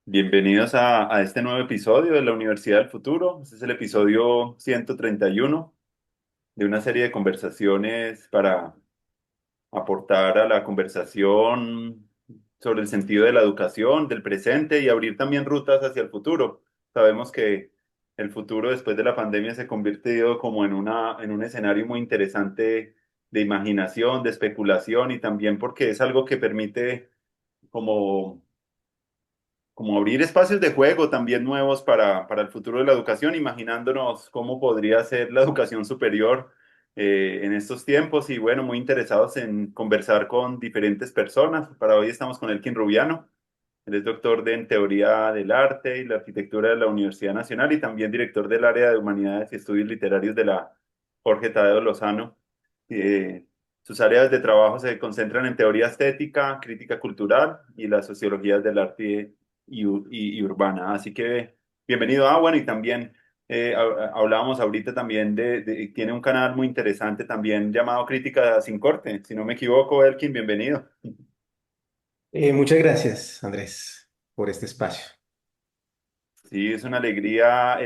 Bienvenidos a este nuevo episodio de la Universidad del Futuro. Este es el episodio 131 de una serie de conversaciones para aportar a la conversación sobre el sentido de la educación, del presente y abrir también rutas hacia el futuro. Sabemos que el futuro después de la pandemia se ha convertido como en un escenario muy interesante de imaginación, de especulación y también porque es algo que permite como como abrir espacios de juego también nuevos para el futuro de la educación, imaginándonos cómo podría ser la educación superior en estos tiempos y bueno, muy interesados en conversar con diferentes personas. Para hoy estamos con Elkin Rubiano. Él es en Teoría del Arte y la Arquitectura de la Universidad Nacional y también director del área de Humanidades y Estudios Literarios de la Jorge Tadeo Lozano. Eh, Sus áreas de trabajo se concentran en teoría estética, crítica cultural y las sociologías del arte y urbana. Así que bienvenido, bueno, y también hablábamos ahorita también tiene un canal muy interesante también llamado Crítica Sin Corte. Si no me equivoco, Elkin, bienvenido. Muchas gracias, Andrés, por este espacio. Sí, es una alegría.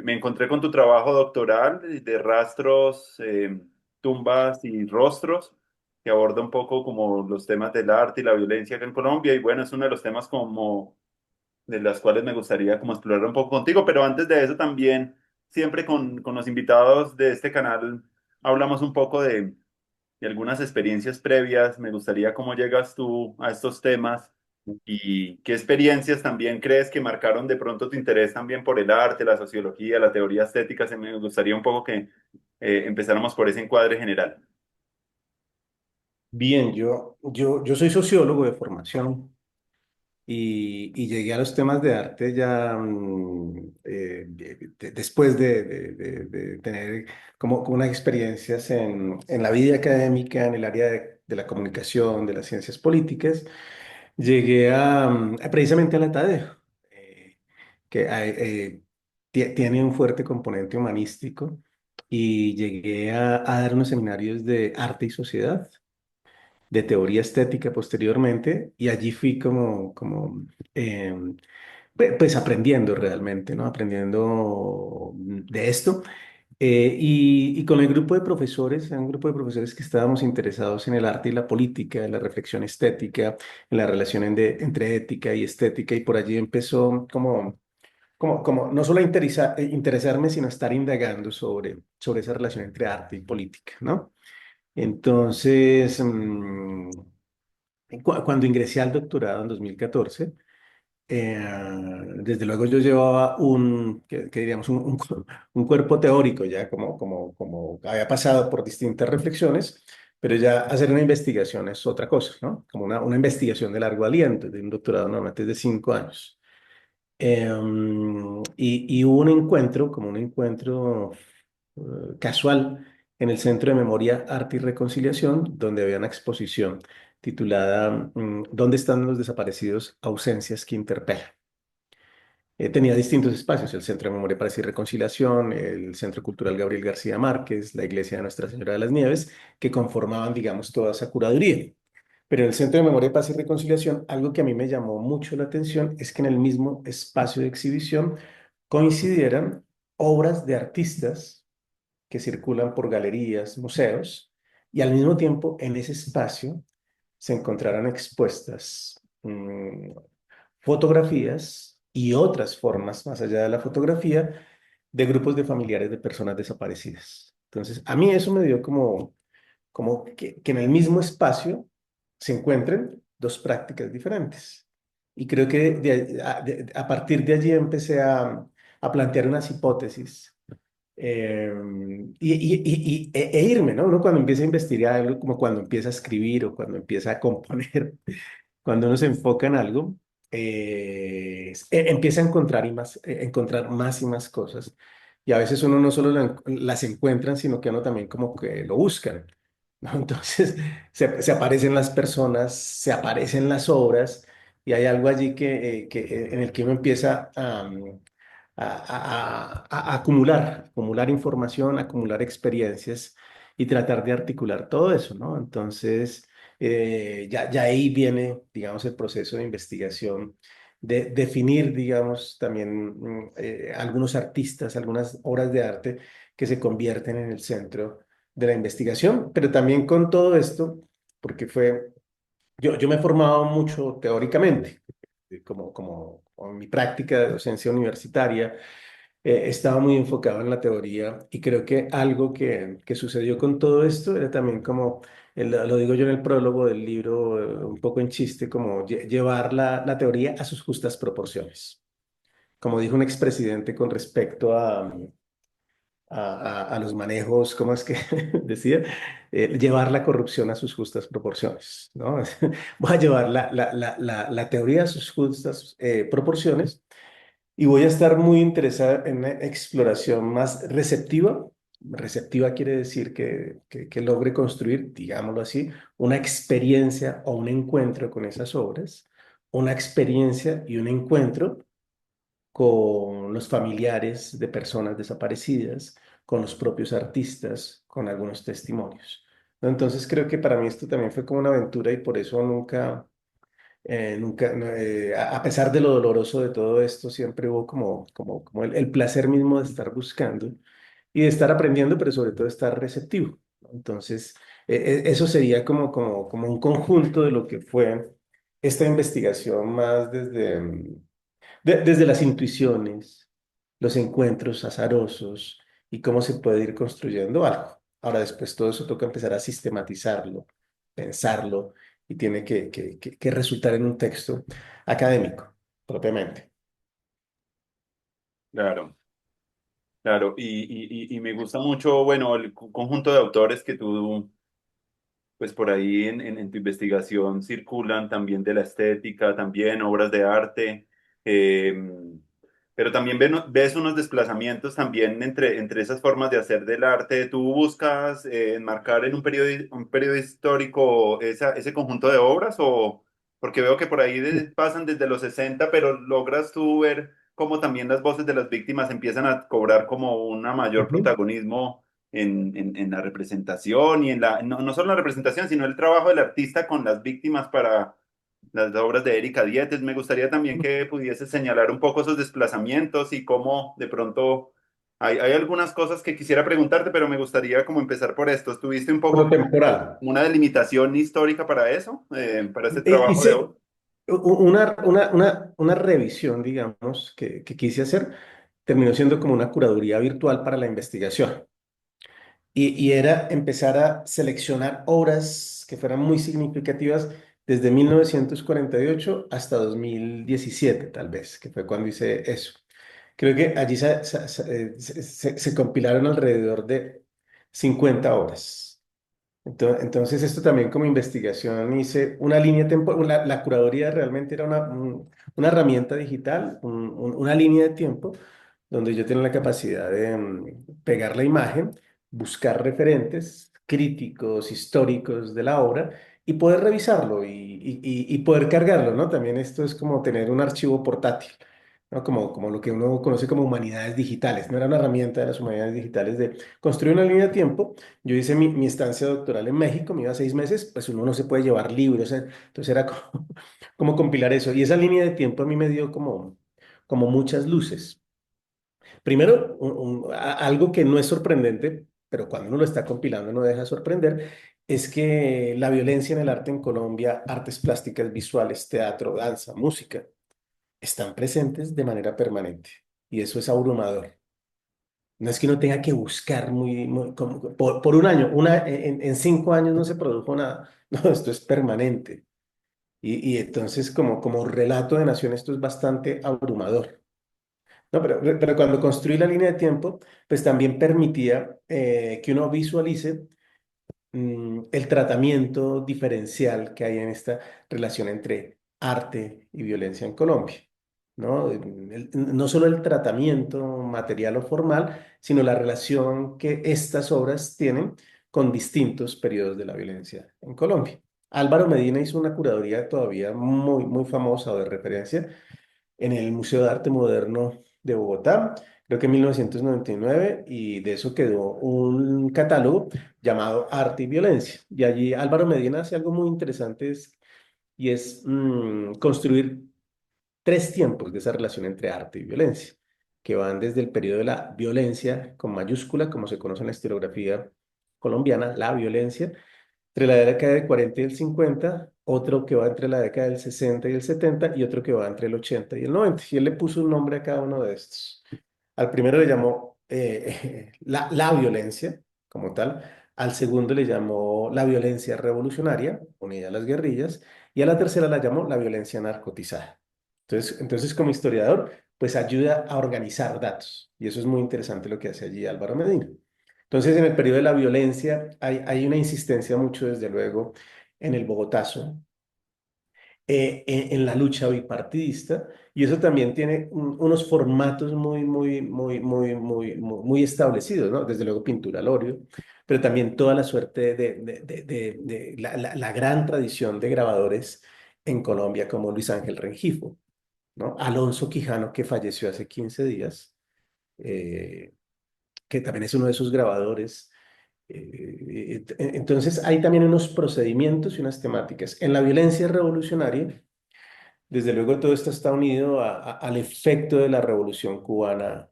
Me encontré con tu trabajo doctoral de rastros, tumbas y rostros, que aborda un poco como los temas del arte y la violencia acá en Colombia. Y bueno, es uno de los temas como de las cuales me gustaría como explorar un poco contigo. Pero antes de eso también, siempre con los invitados de este canal, hablamos un poco y algunas experiencias previas. Me gustaría cómo llegas tú a estos temas y qué experiencias también crees que marcaron de pronto tu interés también por el arte, la sociología, la teoría estética. Me gustaría un poco que empezáramos por ese encuadre general. Bien, yo soy sociólogo de formación y llegué a los temas de arte ya después de tener como unas experiencias en la vida académica, en el área de la comunicación, de las ciencias políticas. Llegué precisamente a la Tadeo, que tiene un fuerte componente humanístico y llegué a dar unos seminarios de arte y sociedad, de teoría estética posteriormente, y allí fui pues aprendiendo realmente, ¿no? Aprendiendo de esto. Y con el grupo de profesores, un grupo de profesores que estábamos interesados en el arte y la política, en la reflexión estética, en la relación entre ética y estética, y por allí empezó como no solo a interesarme, sino a estar indagando sobre esa relación entre arte y política, ¿no? Entonces, cuando ingresé al doctorado en 2014, eh, desde luego yo llevaba que diríamos, un cuerpo teórico ya, como había pasado por distintas reflexiones, pero ya hacer una investigación es otra cosa, ¿no? Como una investigación de largo aliento, de un doctorado normalmente es de 5 años. Y hubo un encuentro, como un encuentro casual en el Centro de Memoria, Arte y Reconciliación, donde había una exposición titulada ¿Dónde están los desaparecidos? Ausencias que interpelan. Tenía distintos espacios, el Centro de Memoria, Paz y Reconciliación, el Centro Cultural Gabriel García Márquez, la Iglesia de Nuestra Señora de las Nieves, que conformaban, digamos, toda esa curaduría. Pero en el Centro de Memoria, Paz y Reconciliación, algo que a mí me llamó mucho la atención es que en el mismo espacio de exhibición coincidieran obras de artistas que circulan por galerías, museos, y al mismo tiempo en ese espacio se encontraran expuestas fotografías y otras formas más allá de la fotografía de grupos de familiares de personas desaparecidas. Entonces, a mí eso me dio como que en el mismo espacio se encuentren dos prácticas diferentes. Y creo que a partir de allí empecé a plantear unas hipótesis e irme, ¿no? Uno cuando empieza a investigar algo, como cuando empieza a escribir o cuando empieza a componer, cuando uno se enfoca en algo, empieza a encontrar más y más cosas. Y a veces uno no solo las encuentra, sino que uno también como que lo buscan, ¿no? Entonces se aparecen las personas, se aparecen las obras, y hay algo allí en el que uno empieza a acumular información, acumular experiencias y tratar de articular todo eso, ¿no? Entonces, ya ahí viene, digamos, el proceso de investigación de definir, digamos, también algunos artistas, algunas obras de arte que se convierten en el centro de la investigación, pero también con todo esto, porque yo me he formado mucho teóricamente, como en mi práctica de docencia universitaria, estaba muy enfocado en la teoría y creo que algo que sucedió con todo esto era también como, lo digo yo en el prólogo del libro, un poco en chiste, como llevar la teoría a sus justas proporciones. Como dijo un expresidente con respecto a los manejos, ¿cómo es que decía? Llevar la corrupción a sus justas proporciones, ¿no? Voy a llevar la teoría a sus justas proporciones y voy a estar muy interesada en una exploración más receptiva. Receptiva quiere decir que logre construir, digámoslo así, una experiencia o un encuentro con esas obras, una experiencia y un encuentro con los familiares de personas desaparecidas, con los propios artistas, con algunos testimonios, ¿no? Entonces creo que para mí esto también fue como una aventura y por eso nunca, no, a pesar de lo doloroso de todo esto, siempre hubo como el placer mismo de estar buscando y de estar aprendiendo, pero sobre todo de estar receptivo, ¿no? Entonces, eso sería como un conjunto de lo que fue esta investigación más desde las intuiciones, los encuentros azarosos y cómo se puede ir construyendo algo. Ahora después todo eso toca empezar a sistematizarlo, pensarlo y tiene que resultar en un texto académico, propiamente. Claro, claro. Y me gusta mucho, bueno, el conjunto de autores que tú pues por ahí en tu investigación circulan también de la estética, también obras de arte, eh, pero también ves unos desplazamientos también entre esas formas de hacer del arte. ¿Tú buscas enmarcar en un periodo histórico ese conjunto de obras o porque veo que por ahí pasan desde los 60, pero logras tú ver cómo también las voces de las víctimas empiezan a cobrar como un mayor Ujú. protagonismo en la representación y no solo en la representación, sino el trabajo del artista con las víctimas para las obras de Erika Dietes? Me gustaría también que pudieses señalar un poco esos desplazamientos y cómo de pronto hay algunas cosas que quisiera preguntarte, pero me gustaría como empezar por esto. ¿Tuviste un Por poco lo como temporal. una delimitación histórica para eso, para ese trabajo de Hice obra? una revisión, digamos, que quise hacer, terminó siendo como una curaduría virtual para la investigación. Y era empezar a seleccionar obras que fueran muy significativas desde 1948 hasta 2017 tal vez, que fue cuando hice eso. Creo que allí se compilaron alrededor de 50 obras. Entonces, esto también como investigación hice una línea temporal, la curaduría realmente era una herramienta digital, una línea de tiempo donde yo tenía la capacidad de pegar la imagen, buscar referentes críticos, históricos de la obra y poder revisarlo y poder cargarlo, ¿no? También esto es como tener un archivo portátil, ¿no? Como lo que uno conoce como humanidades digitales, no era una herramienta de las humanidades digitales de construir una línea de tiempo. Yo hice mi estancia doctoral en México, me iba 6 meses, pues uno no se puede llevar libros, entonces era como compilar eso. Y esa línea de tiempo a mí me dio como muchas luces. Primero, algo que no es sorprendente, pero cuando uno lo está compilando no deja de sorprender, es que la violencia en el arte en Colombia, artes plásticas, visuales, teatro, danza, música, están presentes de manera permanente. Y eso es abrumador. No es que uno tenga que buscar por un año, en 5 años no se produjo nada. No, esto es permanente. Y entonces, como relato de nación, esto es bastante abrumador. No, pero cuando construí la línea de tiempo, pues también permitía que uno visualice el tratamiento diferencial que hay en esta relación entre arte y violencia en Colombia, ¿no? No solo el tratamiento material o formal, sino la relación que estas obras tienen con distintos periodos de la violencia en Colombia. Álvaro Medina hizo una curaduría todavía muy, muy famosa o de referencia en el Museo de Arte Moderno de Bogotá, creo que en 1999, y de eso quedó un catálogo llamado Arte y Violencia. Y allí Álvaro Medina hace algo muy interesante y es construir tres tiempos de esa relación entre arte y violencia, que van desde el periodo de la violencia con mayúscula, como se conoce en la historiografía colombiana, la violencia, entre la década del 40 y el 50, otro que va entre la década del 60 y el 70 y otro que va entre el 80 y el 90. Y él le puso un nombre a cada uno de estos. Al primero le llamó la violencia como tal, al segundo le llamó la violencia revolucionaria, unida a las guerrillas, y a la tercera la llamó la violencia narcotizada. Entonces como historiador, pues ayuda a organizar datos, y eso es muy interesante lo que hace allí Álvaro Medina. Entonces, en el periodo de la violencia hay una insistencia mucho, desde luego, en el Bogotazo, en la lucha bipartidista, y eso también tiene unos formatos muy establecidos, ¿no? Desde luego pintura al óleo, pero también toda la suerte de la gran tradición de grabadores en Colombia como Luis Ángel Rengifo, ¿no? Alonso Quijano, que falleció hace 15 días, eh, que también es uno de esos grabadores. Entonces, hay también unos procedimientos y unas temáticas. En la violencia revolucionaria, desde luego, todo esto está unido al efecto de la Revolución Cubana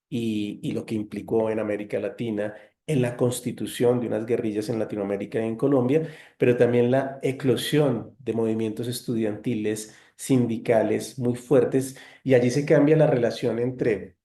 y lo que implicó en América Latina, en la constitución de unas guerrillas en Latinoamérica y en Colombia, pero también la eclosión de movimientos estudiantiles, sindicales muy fuertes, y allí se cambia la relación entre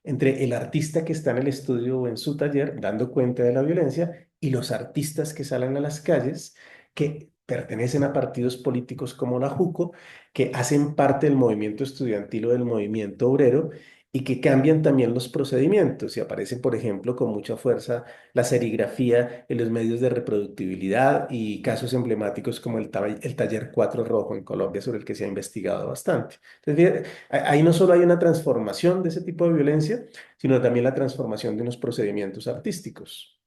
el artista que está en el estudio o en su taller dando cuenta de la violencia y los artistas que salen a las calles, que pertenecen a partidos políticos como la JUCO, que hacen parte del movimiento estudiantil o del movimiento obrero y que cambian también los procedimientos. Y aparece, por ejemplo, con mucha fuerza la serigrafía en los medios de reproductibilidad y casos emblemáticos como el taller 4 Rojo en Colombia, sobre el que se ha investigado bastante. Entonces, fíjate, ahí no solo hay una transformación de ese tipo de violencia, sino también la transformación de unos procedimientos artísticos.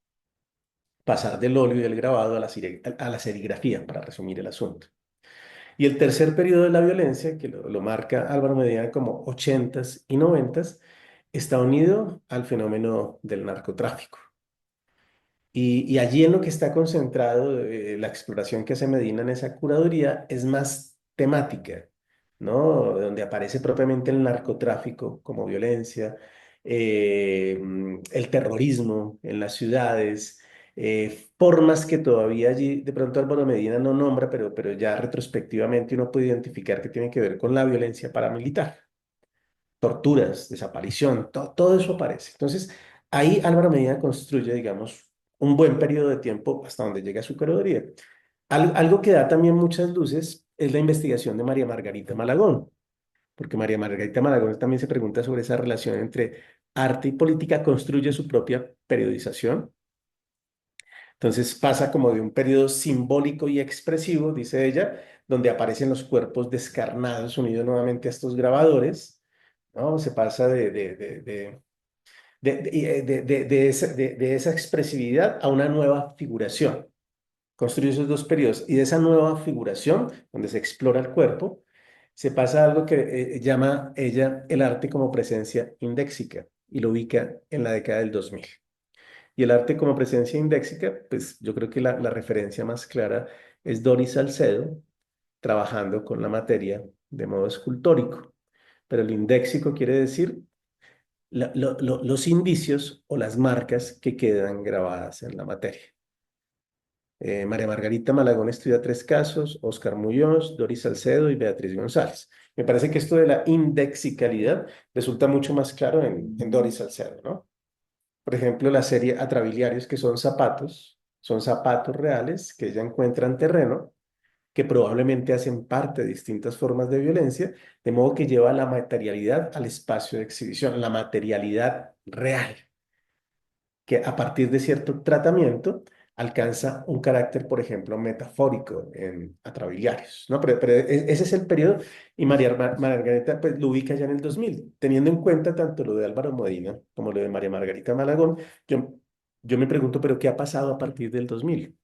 Pasar del óleo y del grabado a la serigrafía, para resumir el asunto. Y el tercer periodo de la violencia, que lo marca Álvaro Medina como ochentas y noventas, está unido al fenómeno del narcotráfico. Y allí en lo que está concentrado la exploración que hace Medina en esa curaduría es más temática, ¿no? Donde aparece propiamente el narcotráfico como violencia, el terrorismo en las ciudades, formas que todavía allí de pronto Álvaro Medina no nombra, pero ya retrospectivamente uno puede identificar que tienen que ver con la violencia paramilitar, torturas, desaparición, todo eso aparece. Entonces, ahí Álvaro Medina construye, digamos, un buen periodo de tiempo hasta donde llega a su curaduría. Algo que da también muchas luces es la investigación de María Margarita Malagón, porque María Margarita Malagón también se pregunta sobre esa relación entre arte y política, construye su propia periodización. Entonces pasa como de un periodo simbólico y expresivo, dice ella, donde aparecen los cuerpos descarnados unidos nuevamente a estos grabadores, ¿no? Se pasa de esa expresividad a una nueva figuración. Construye esos dos periodos y de esa nueva figuración, donde se explora el cuerpo, se pasa a algo que llama ella el arte como presencia indéxica y lo ubica en la década del 2000. Y el arte como presencia indéxica, pues yo creo que la referencia más clara es Doris Salcedo trabajando con la materia de modo escultórico. Pero el indéxico quiere decir los indicios o las marcas que quedan grabadas en la materia. María Margarita Malagón estudia tres casos, Oscar Muñoz, Doris Salcedo y Beatriz González. Me parece que esto de la indexicalidad resulta mucho más claro en Doris Salcedo, ¿no? Por ejemplo, la serie Atrabiliarios, que son zapatos reales que ella encuentra en terreno, que probablemente hacen parte de distintas formas de violencia, de modo que lleva la materialidad al espacio de exhibición, la materialidad real, que a partir de cierto tratamiento alcanza un carácter, por ejemplo, metafórico en Atrabiliarios, ¿no? Pero ese es el periodo y Margarita pues, lo ubica ya en el 2000, teniendo en cuenta tanto lo de Álvaro Modina como lo de María Margarita Malagón, yo, yo me pregunto, ¿pero qué ha pasado a partir del 2000?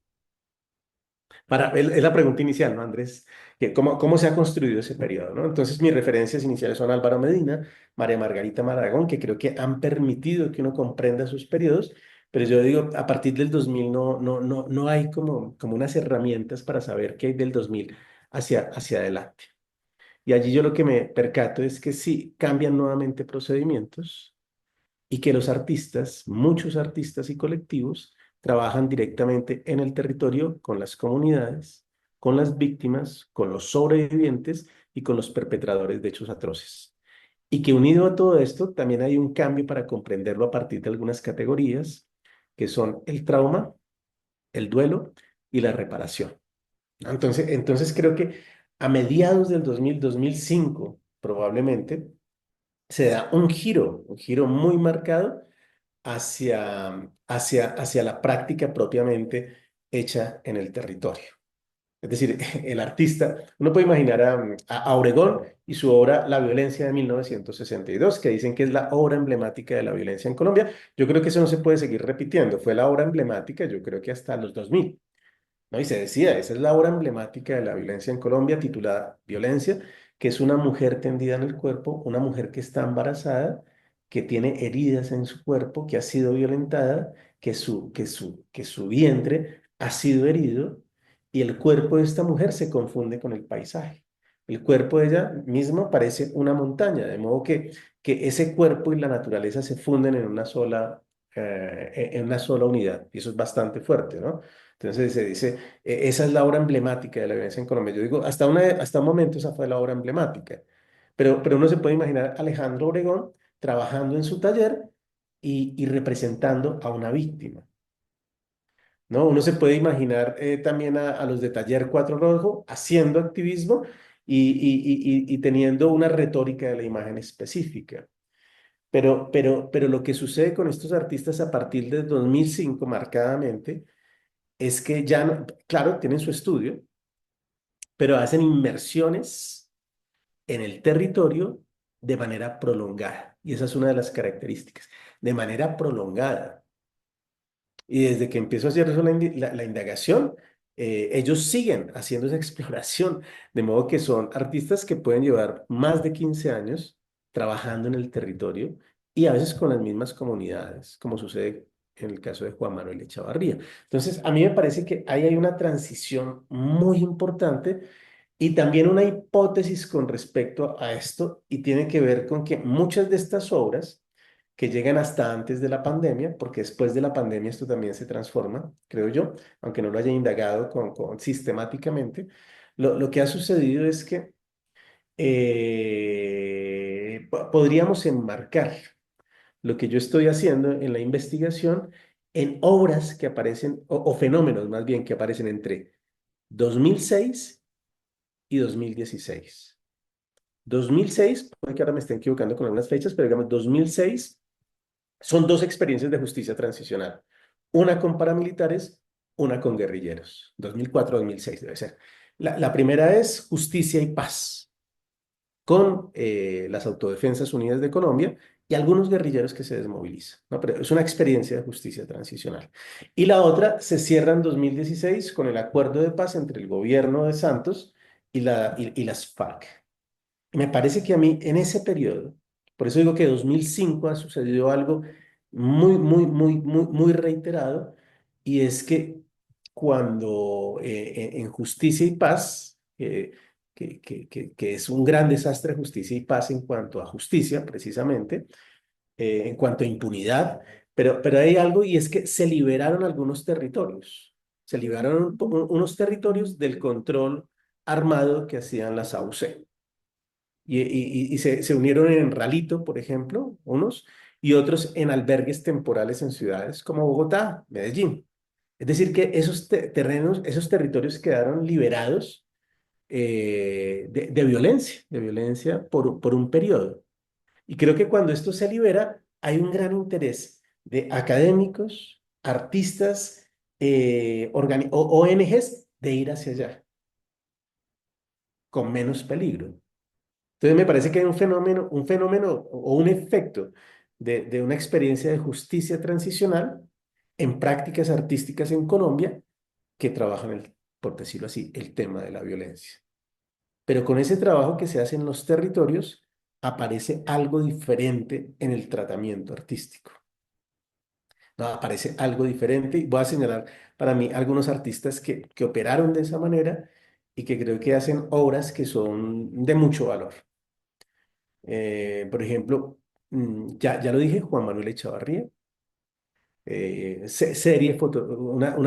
Es la pregunta inicial, ¿no, Andrés? ¿Cómo se ha construido ese periodo, ¿no? Entonces, mis referencias iniciales son Álvaro Medina, María Margarita Maragón, que creo que han permitido que uno comprenda sus periodos, pero yo digo, a partir del 2000 no hay como unas herramientas para saber qué hay del 2000 hacia adelante. Y allí yo lo que me percato es que sí cambian nuevamente procedimientos y que los artistas, muchos artistas y colectivos, trabajan directamente en el territorio con las comunidades, con las víctimas, con los sobrevivientes y con los perpetradores de hechos atroces. Y que unido a todo esto, también hay un cambio para comprenderlo a partir de algunas categorías, que son el trauma, el duelo y la reparación. Entonces creo que a mediados del 2000, 2005, probablemente, se da un giro muy marcado hacia la práctica propiamente hecha en el territorio. Es decir, el artista, uno puede imaginar a Obregón y su obra La violencia de 1962, que dicen que es la obra emblemática de la violencia en Colombia. Yo creo que eso no se puede seguir repitiendo. Fue la obra emblemática, yo creo que hasta los 2000. ¿No? Y se decía, esa es la obra emblemática de la violencia en Colombia, titulada Violencia, que es una mujer tendida en el cuerpo, una mujer que está embarazada, que tiene heridas en su cuerpo, que ha sido violentada, que su vientre ha sido herido, y el cuerpo de esta mujer se confunde con el paisaje. El cuerpo de ella mismo parece una montaña, de modo que ese cuerpo y la naturaleza se funden en una sola unidad, y eso es bastante fuerte, ¿no? Entonces se dice, esa es la obra emblemática de la violencia en Colombia. Yo digo, hasta un momento esa fue la obra emblemática. Pero uno se puede imaginar a Alejandro Obregón trabajando en su taller y representando a una víctima, ¿no? Uno se puede imaginar también a los de Taller Cuatro Rojo haciendo activismo y teniendo una retórica de la imagen específica. Pero lo que sucede con estos artistas a partir de 2005 marcadamente es que ya, claro, tienen su estudio, pero hacen inmersiones en el territorio de manera prolongada. Y esa es una de las características, de manera prolongada. Y desde que empiezo a hacer eso, la indagación, ellos siguen haciendo esa exploración, de modo que son artistas que pueden llevar más de 15 años trabajando en el territorio y a veces con las mismas comunidades, como sucede en el caso de Juan Manuel Echavarría. Entonces, a mí me parece que ahí hay una transición muy importante y también una hipótesis con respecto a esto, y tiene que ver con que muchas de estas obras que llegan hasta antes de la pandemia, porque después de la pandemia esto también se transforma, creo yo, aunque no lo haya indagado sistemáticamente, lo que ha sucedido es que podríamos enmarcar lo que yo estoy haciendo en la investigación en obras que aparecen, o fenómenos más bien, que aparecen entre 2006 y 2016. 2006, puede que ahora me esté equivocando con algunas fechas, pero digamos 2006 son dos experiencias de justicia transicional. Una con paramilitares, una con guerrilleros. 2004-2006 debe ser. La primera es Justicia y Paz, con las Autodefensas Unidas de Colombia y algunos guerrilleros que se desmovilizan, ¿no? Pero es una experiencia de justicia transicional. Y la otra se cierra en 2016 con el acuerdo de paz entre el gobierno de Santos y las FARC. Me parece que a mí en ese periodo, por eso digo que 2005 ha sucedido algo muy reiterado, y es que cuando en Justicia y Paz, que es un gran desastre Justicia y Paz en cuanto a justicia, precisamente, en cuanto a impunidad, pero hay algo, y es que se liberaron algunos territorios, se liberaron unos territorios del control armado que hacían las AUC. Y se unieron en Ralito, por ejemplo, unos, y otros en albergues temporales en ciudades como Bogotá, Medellín. Es decir, que esos terrenos, esos territorios quedaron liberados de violencia por un periodo. Y creo que cuando esto se libera, hay un gran interés de académicos, artistas, ONGs de ir hacia allá, con menos peligro. Entonces me parece que hay un fenómeno o un efecto de una experiencia de justicia transicional en prácticas artísticas en Colombia que trabajan, por decirlo así, el tema de la violencia. Pero con ese trabajo que se hace en los territorios, aparece algo diferente en el tratamiento artístico. No, aparece algo diferente, y voy a señalar para mí algunos artistas que operaron de esa manera y que creo que hacen obras que son de mucho valor. Por ejemplo, ya lo dije, Juan Manuel Echavarría, una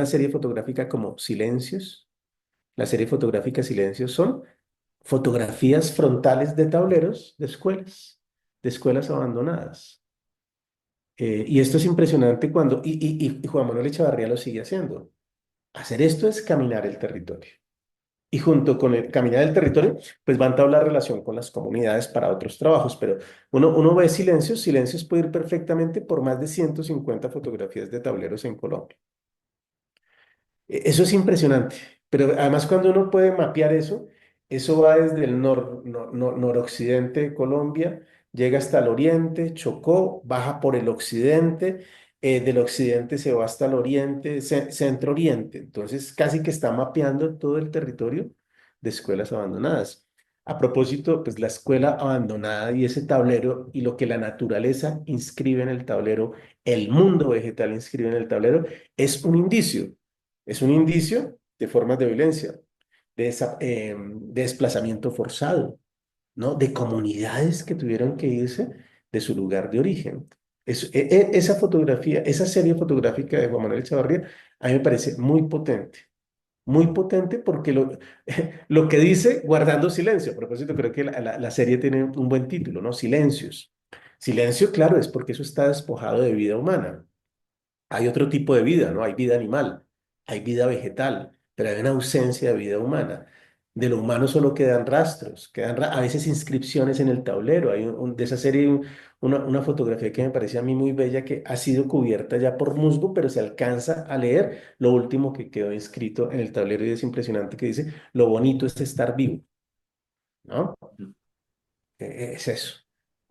serie fotográfica como Silencios. La serie fotográfica Silencios son fotografías frontales de tableros de escuelas abandonadas. Y esto es impresionante y Juan Manuel Echavarría lo sigue haciendo. Hacer esto es caminar el territorio. Y junto con el caminar el territorio, pues va a entablar relación con las comunidades para otros trabajos. Pero uno ve silencios puede ir perfectamente por más de 150 fotografías de tableros en Colombia. Eso es impresionante, pero además cuando uno puede mapear eso, eso va desde el noroccidente de Colombia, llega hasta el oriente, Chocó, baja por el occidente, del occidente se va hasta el oriente, centro-oriente. Entonces casi que está mapeando todo el territorio de escuelas abandonadas. A propósito, pues la escuela abandonada y ese tablero y lo que la naturaleza inscribe en el tablero, el mundo vegetal inscribe en el tablero, es un indicio de formas de violencia, de desplazamiento forzado, ¿no? De comunidades que tuvieron que irse de su lugar de origen. Esa fotografía, esa serie fotográfica de Juan Manuel Echavarría, a mí me parece muy potente porque lo que dice guardando silencio. A propósito, creo que la serie tiene un buen título, ¿no? Silencios. Silencio, claro, es porque eso está despojado de vida humana. Hay otro tipo de vida, ¿no? Hay vida animal, hay vida vegetal, pero hay una ausencia de vida humana. De lo humano solo quedan rastros, a veces inscripciones en el tablero. Hay de esa serie una fotografía que me parece a mí muy bella que ha sido cubierta ya por musgo, pero se alcanza a leer lo último que quedó inscrito en el tablero y es impresionante que dice, lo bonito es estar vivo, ¿no? Es eso.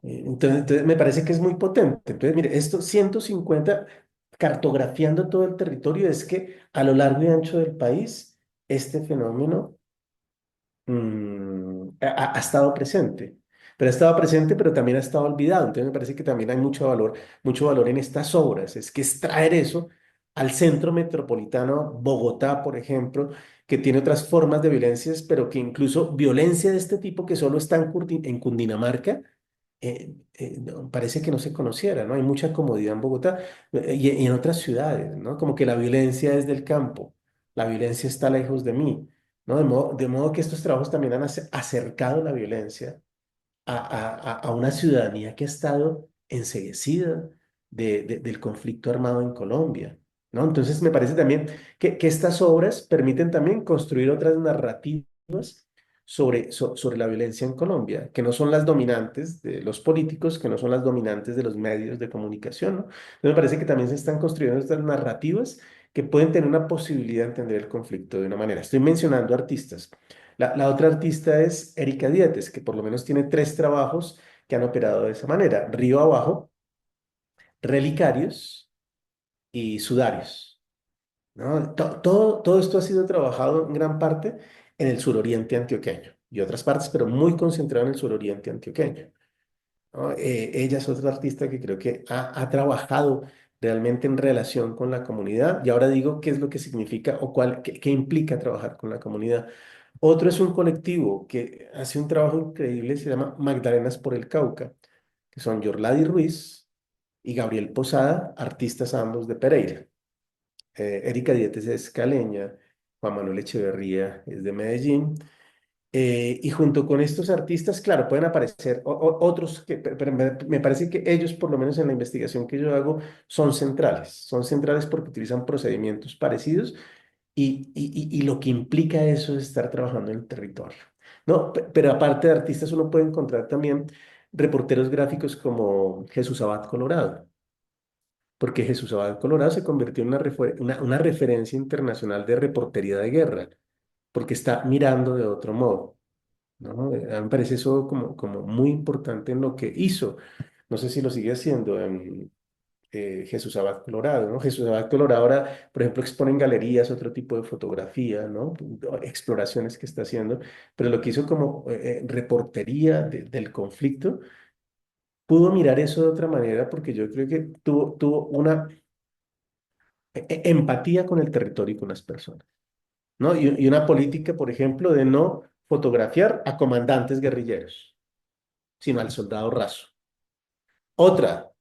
Entonces, me parece que es muy potente. Entonces, mire, esto 150 cartografiando todo el territorio, es que a lo largo y ancho del país, este fenómeno ha estado presente. Pero ha estado presente, pero también ha estado olvidado. Entonces, me parece que también hay mucho valor en estas obras. Es que es traer eso al centro metropolitano, Bogotá, por ejemplo, que tiene otras formas de violencias, pero que incluso violencia de este tipo que solo está en Cundinamarca no, parece que no se conociera, ¿no? Hay mucha comodidad en Bogotá y en otras ciudades, ¿no? Como que la violencia es del campo, la violencia está lejos de mí, ¿no? De modo que estos trabajos también han acercado la violencia a una ciudadanía que ha estado enceguecida del conflicto armado en Colombia, ¿no? Entonces me parece también que estas obras permiten también construir otras narrativas sobre la violencia en Colombia, que no son las dominantes de los políticos, que no son las dominantes de los medios de comunicación, ¿no? Entonces me parece que también se están construyendo estas narrativas que pueden tener una posibilidad de entender el conflicto de una manera. Estoy mencionando artistas. La otra artista es Erika Dietes, que por lo menos tiene tres trabajos que han operado de esa manera: Río Abajo, Relicarios y Sudarios, ¿no? Todo esto ha sido trabajado en gran parte en el suroriente antioqueño y otras partes, pero muy concentrado en el suroriente antioqueño, ¿no? Ella es otra artista que creo que ha trabajado realmente en relación con la comunidad y ahora digo qué es lo que significa o qué implica trabajar con la comunidad. Otro es un colectivo que hace un trabajo increíble, se llama Magdalenas por el Cauca, que son Yorladi Ruiz y Gabriel Posada, artistas ambos de Pereira. Erika Dietes es caleña, Juan Manuel Echeverría es de Medellín. Y junto con estos artistas, claro, pueden aparecer otros, pero me parece que ellos, por lo menos en la investigación que yo hago, son centrales porque utilizan procedimientos parecidos y lo que implica eso es estar trabajando en el territorio. No, pero aparte de artistas, uno puede encontrar también reporteros gráficos como Jesús Abad Colorado, porque Jesús Abad Colorado se convirtió en una referencia internacional de reportería de guerra, porque está mirando de otro modo, ¿no? A mí me parece eso como muy importante en lo que hizo. No sé si lo sigue haciendo. Jesús Abad Colorado, ¿no? Jesús Abad Colorado ahora, por ejemplo, expone en galerías otro tipo de fotografía, ¿no? Exploraciones que está haciendo, pero lo que hizo como reportería del conflicto, pudo mirar eso de otra manera porque yo creo que tuvo una empatía con el territorio y con las personas. ¿no? Y una política, por ejemplo, de no fotografiar a comandantes guerrilleros, sino al soldado raso. Otra,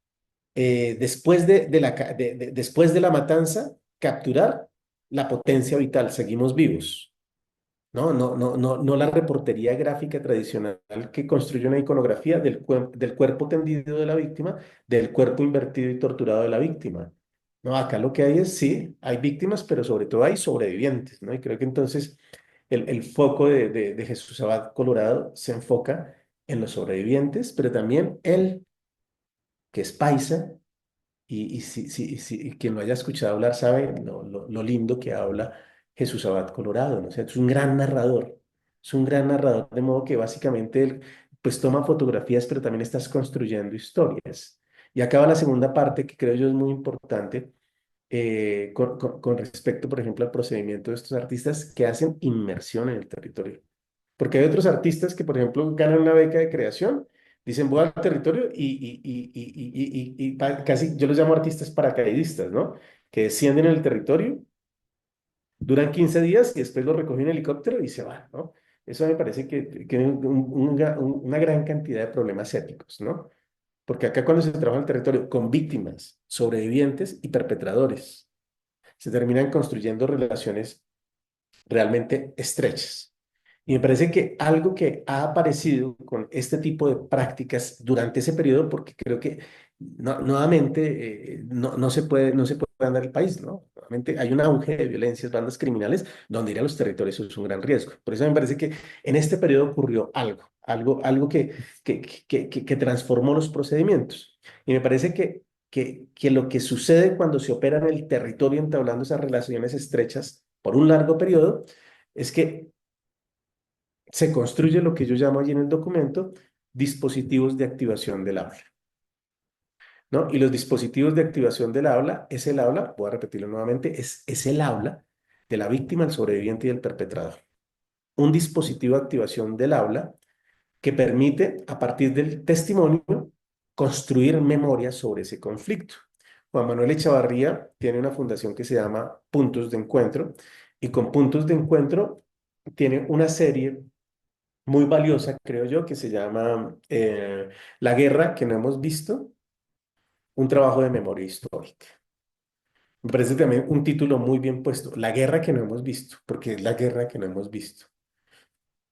después después de la matanza, capturar la potencia vital, seguimos vivos. No la reportería gráfica tradicional que construye una iconografía del cuerpo tendido de la víctima, del cuerpo invertido y torturado de la víctima. No, acá lo que hay es, sí, hay víctimas, pero sobre todo hay sobrevivientes, ¿no? Y creo que entonces el foco de Jesús Abad Colorado se enfoca en los sobrevivientes, pero también él, que es paisa, y quien lo haya escuchado hablar sabe lo lindo que habla Jesús Abad Colorado, ¿no? O sea, es un gran narrador, es un gran narrador, de modo que básicamente él pues toma fotografías, pero también estás construyendo historias. Y acaba la segunda parte que creo yo es muy importante con respecto, por ejemplo, al procedimiento de estos artistas que hacen inmersión en el territorio. Porque hay otros artistas que, por ejemplo, ganan una beca de creación, dicen voy al territorio casi yo los llamo artistas paracaidistas, ¿no? Que descienden en el territorio, duran 15 días y después los recogen en helicóptero y se van, ¿no? Eso me parece que tiene una gran cantidad de problemas éticos, ¿no? Porque acá cuando se trabaja en el territorio con víctimas, sobrevivientes y perpetradores, se terminan construyendo relaciones realmente estrechas. Y me parece que algo que ha aparecido con este tipo de prácticas durante ese periodo, porque creo que nuevamente no se puede andar el país, ¿no? Nuevamente hay un auge de violencias, bandas criminales, donde ir a los territorios es un gran riesgo. Por eso me parece que en este periodo ocurrió algo que transformó los procedimientos. Y me parece que lo que sucede cuando se opera en el territorio entablando esas relaciones estrechas por un largo periodo es que se construye lo que yo llamo allí en el documento dispositivos de activación del habla, ¿no? Y los dispositivos de activación del habla es el habla, voy a repetirlo nuevamente, es el habla de la víctima, el sobreviviente y el perpetrador. Un dispositivo de activación del habla que permite, a partir del testimonio, construir memoria sobre ese conflicto. Juan Manuel Echavarría tiene una fundación que se llama Puntos de Encuentro y con Puntos de Encuentro tiene una serie muy valiosa, creo yo, que se llama La guerra que no hemos visto, un trabajo de memoria histórica. Me parece también un título muy bien puesto, La guerra que no hemos visto, porque es la guerra que no hemos visto.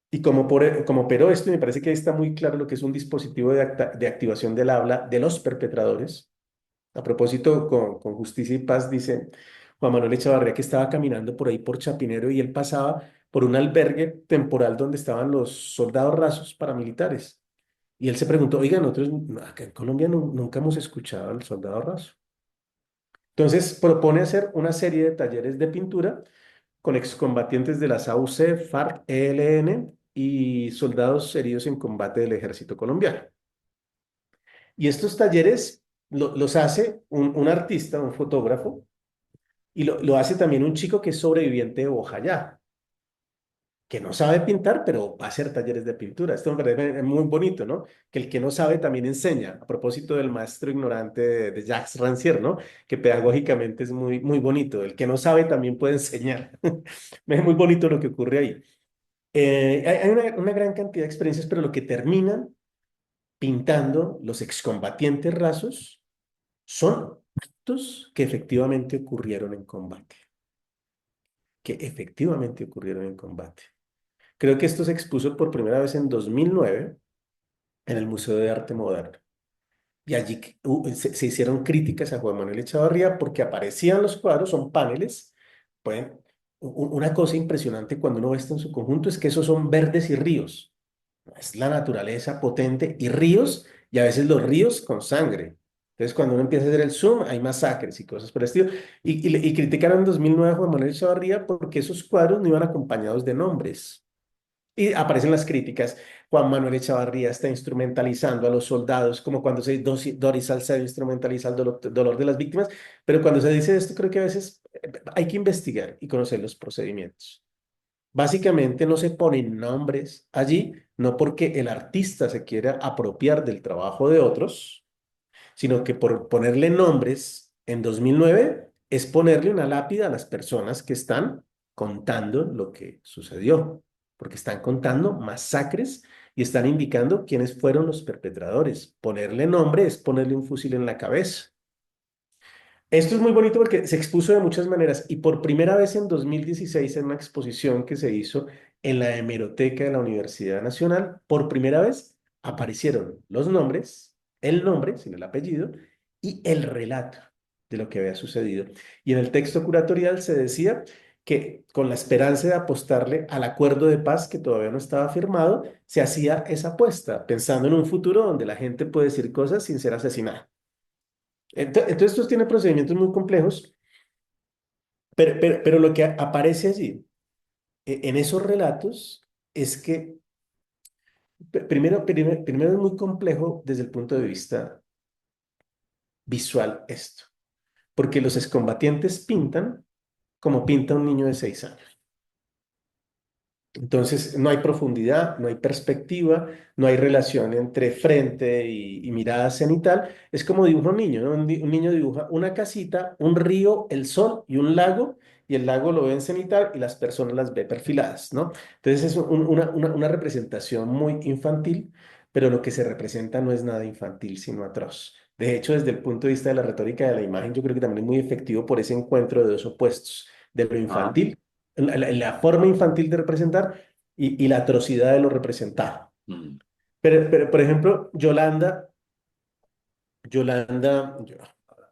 Y como operó esto, me parece que ahí está muy claro lo que es un dispositivo de activación del habla de los perpetradores. A propósito, con Justicia y Paz, dice Juan Manuel Echavarría que estaba caminando por ahí por Chapinero y él pasaba por un albergue temporal donde estaban los soldados rasos paramilitares. Y él se preguntó, oiga, nosotros acá en Colombia nunca hemos escuchado al soldado raso. Entonces propone hacer una serie de talleres de pintura con excombatientes de las AUC, FARC, ELN y soldados heridos en combate del ejército colombiano. Y estos talleres los hace un artista, un fotógrafo, y lo hace también un chico que es sobreviviente de Bojayá, que no sabe pintar, pero va a hacer talleres de pintura. Esto me parece muy bonito, ¿no? Que el que no sabe también enseña. A propósito del maestro ignorante de Jacques Rancière, ¿no? Que pedagógicamente es muy bonito. El que no sabe también puede enseñar. Es muy bonito lo que ocurre ahí. Hay una gran cantidad de experiencias, pero lo que terminan pintando los excombatientes rasos son actos que efectivamente ocurrieron en combate, que efectivamente ocurrieron en combate. Creo que esto se expuso por primera vez en 2009 en el Museo de Arte Moderno. Y allí se hicieron críticas a Juan Manuel Echavarría porque aparecían los cuadros, son paneles. Pueden, una cosa impresionante cuando uno ve esto en su conjunto es que esos son verdes y ríos. Es la naturaleza potente y ríos, y a veces los ríos con sangre. Entonces, cuando uno empieza a hacer el zoom, hay masacres y cosas por el estilo. Y criticaron en 2009 a Juan Manuel Echavarría porque esos cuadros no iban acompañados de nombres. Y aparecen las críticas. Juan Manuel Echavarría está instrumentalizando a los soldados, como cuando se Doris Salcedo instrumentaliza el dolor de las víctimas. Pero cuando se dice esto, creo que a veces hay que investigar y conocer los procedimientos. Básicamente no se ponen nombres allí, no porque el artista se quiera apropiar del trabajo de otros, sino que por ponerle nombres en 2009 es ponerle una lápida a las personas que están contando lo que sucedió, porque están contando masacres y están indicando quiénes fueron los perpetradores. Ponerle nombre es ponerle un fusil en la cabeza. Esto es muy bonito porque se expuso de muchas maneras y por primera vez en 2016 en una exposición que se hizo en la hemeroteca de la Universidad Nacional, por primera vez aparecieron los nombres, el nombre, sin el apellido, y el relato de lo que había sucedido. Y en el texto curatorial se decía que con la esperanza de apostarle al acuerdo de paz que todavía no estaba firmado, se hacía esa apuesta, pensando en un futuro donde la gente puede decir cosas sin ser asesinada. Entonces, esto tiene procedimientos muy complejos, pero lo que aparece allí, en esos relatos, es que primero es muy complejo desde el punto de vista visual esto, porque los excombatientes pintan como pinta un niño de 6 años. Entonces, no hay profundidad, no hay perspectiva, no hay relación entre frente y mirada cenital. Es como dibuja un niño, ¿no? Un niño dibuja una casita, un río, el sol y el lago lo ve en cenital y las personas las ve perfiladas, ¿no? Entonces, es una representación muy infantil, pero lo que se representa no es nada infantil, sino atroz. De hecho, desde el punto de vista de la retórica de la imagen, yo creo que también es muy efectivo por ese encuentro de dos opuestos, de lo Ah, infantil la forma infantil de representar y la atrocidad de lo representado. mm, Pero, por ejemplo,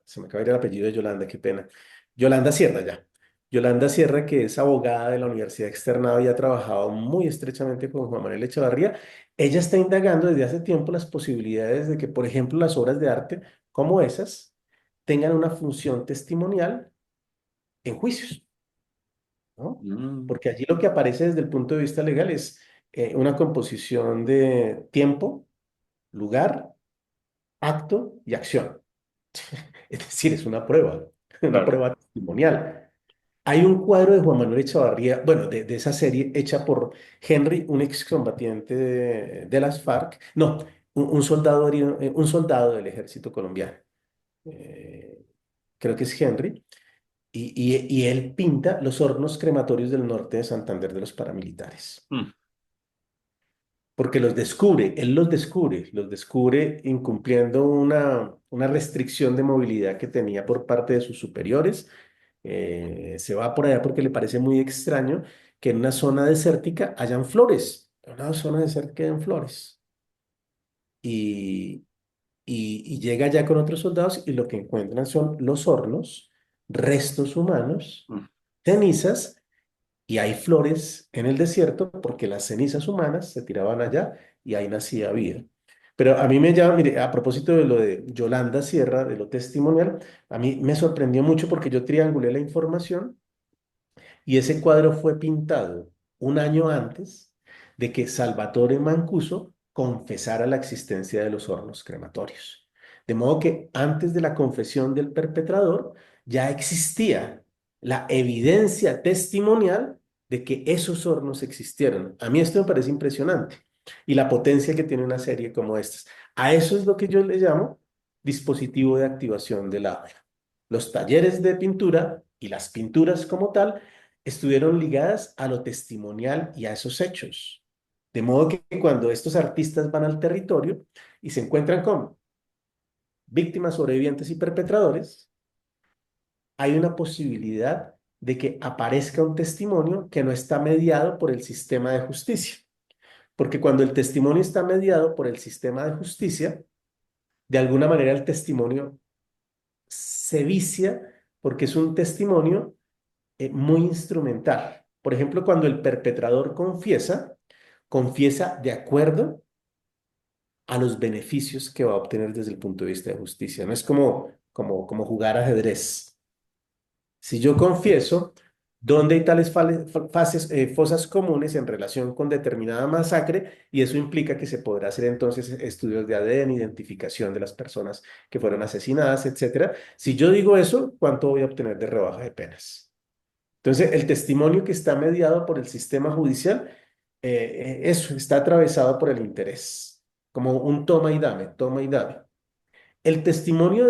se me acaba de ir el apellido de Yolanda, qué pena. Yolanda Sierra, ya. Yolanda Sierra, que es abogada de la Universidad Externado y ha trabajado muy estrechamente con Juan Manuel Echevarría, ella está indagando desde hace tiempo las posibilidades de que, por ejemplo, las obras de arte como esas tengan una función testimonial en juicios. ¿No? mm, Porque allí lo que aparece desde el punto de vista legal es una composición de tiempo, lugar, acto y acción. Es decir, es una prueba, una claro. prueba testimonial. Hay un cuadro de Juan Manuel Echavarría, bueno, de esa serie hecha por Henry, un excombatiente de las FARC, no, un soldado, un soldado del ejército colombiano. Eh, Creo que es Henry. Y él pinta los hornos crematorios del norte de Santander de los paramilitares, Mm, porque él los descubre incumpliendo una restricción de movilidad que tenía por parte de sus superiores. Se va por allá porque le parece muy extraño que en una zona desértica hayan flores, en una zona desértica hayan flores. Y, y llega ya con otros soldados y lo que encuentran son los hornos, restos humanos, mm, cenizas. Y hay flores en el desierto porque las cenizas humanas se tiraban allá y ahí nacía vida. Pero a mí me llama, mire, a propósito de lo de Yolanda Sierra, de lo testimonial, a mí me sorprendió mucho porque yo triangulé la información y ese cuadro fue pintado un año antes de que Salvatore Mancuso confesara la existencia de los hornos crematorios. De modo que antes de la confesión del perpetrador ya existía la evidencia testimonial de que esos hornos existieron. A mí esto me parece impresionante y la potencia que tiene una serie como esta. A eso es lo que yo le llamo dispositivo de activación del aula. Los talleres de pintura y las pinturas como tal estuvieron ligadas a lo testimonial y a esos hechos. De modo que cuando estos artistas van al territorio y se encuentran con víctimas, sobrevivientes y perpetradores, hay una posibilidad de que aparezca un testimonio que no está mediado por el sistema de justicia. Porque cuando el testimonio está mediado por el sistema de justicia, de alguna manera el testimonio se vicia porque es un testimonio muy instrumental. Por ejemplo, cuando el perpetrador confiesa, confiesa de acuerdo a los beneficios que va a obtener desde el punto de vista de justicia. No es como jugar ajedrez. Si yo confieso dónde hay tales fosas comunes en relación con determinada masacre, y eso implica que se podrá hacer entonces estudios de ADN, identificación de las personas que fueron asesinadas, etcétera. Si yo digo eso, ¿cuánto voy a obtener de rebaja de penas? Entonces, el testimonio que está mediado por el sistema judicial, eso está atravesado por el interés, como un toma y dame, toma y dame. El testimonio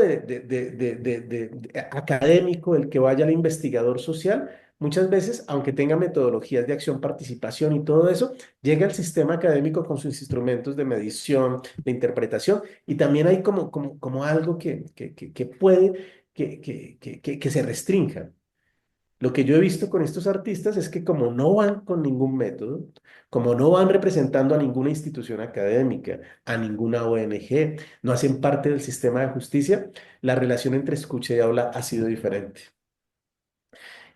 académico, el que vaya al investigador social, muchas veces, aunque tenga metodologías de acción, participación y todo eso, llega al sistema académico con sus instrumentos de medición, de interpretación, y también hay como algo que puede que se restrinja. Lo que yo he visto con estos artistas es que como no van con ningún método, como no van representando a ninguna institución académica, a ninguna ONG, no hacen parte del sistema de justicia, la relación entre escucha y habla ha sido diferente.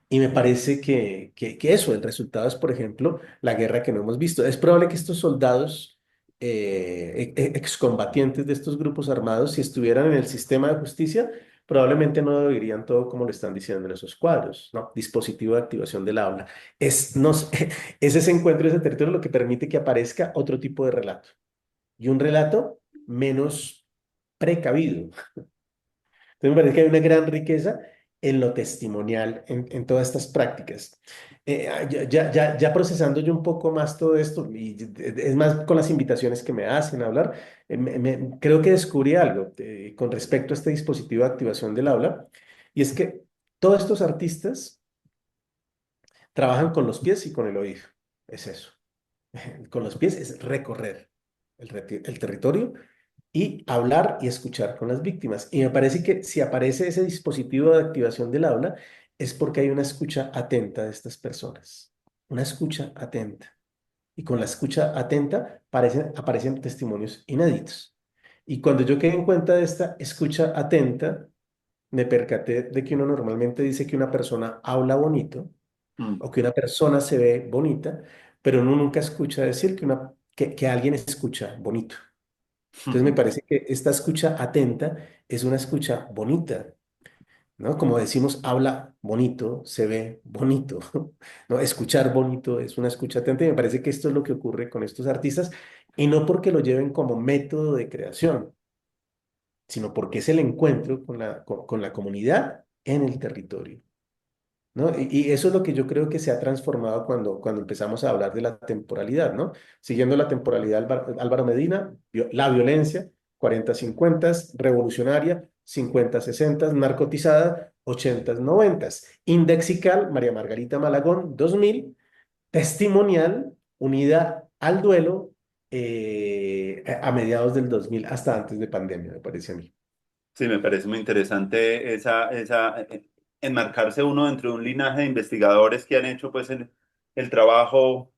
Y me parece que eso, el resultado es, por ejemplo, la guerra que no hemos visto. Es probable que estos soldados excombatientes de estos grupos armados, si estuvieran en el sistema de justicia, probablemente no dirían todo como lo están diciendo en esos cuadros, ¿no? Dispositivo de activación del habla. Es ese encuentro, ese territorio lo que permite que aparezca otro tipo de relato y un relato menos precavido. Entonces me parece que hay una gran riqueza en lo testimonial, en todas estas prácticas. Ya procesando yo un poco más todo esto, y es más con las invitaciones que me hacen a hablar, creo que descubrí algo con respecto a este dispositivo de activación del habla, y es que todos estos artistas trabajan con los pies y con el oído. Es eso. Con los pies es recorrer el territorio y hablar y escuchar con las víctimas. Y me parece que si aparece ese dispositivo de activación del habla, es porque hay una escucha atenta de estas personas, una escucha atenta. Y con la escucha atenta aparecen testimonios inéditos. Y cuando yo quedé en cuenta de esta escucha atenta, me percaté de que uno normalmente dice que una persona habla bonito Mm. o que una persona se ve bonita, pero uno nunca escucha decir que alguien escucha bonito. Entonces me parece que esta escucha atenta es una escucha bonita, ¿no? Como decimos, habla bonito, se ve bonito, ¿no? Escuchar bonito es una escucha atenta y me parece que esto es lo que ocurre con estos artistas y no porque lo lleven como método de creación, sino porque es el encuentro con la comunidad en el territorio. ¿No? Y eso es lo que yo creo que se ha transformado cuando empezamos a hablar de la temporalidad, ¿no? Siguiendo la temporalidad Álvaro Medina, la violencia, 40-50, revolucionaria, 50-60, narcotizada, 80-90, indexical, María Margarita Malagón, 2000, testimonial, unida al duelo a mediados del 2000 hasta antes de pandemia, me parece a mí. Sí, me parece muy interesante enmarcarse uno dentro de un linaje de investigadores que han hecho pues el trabajo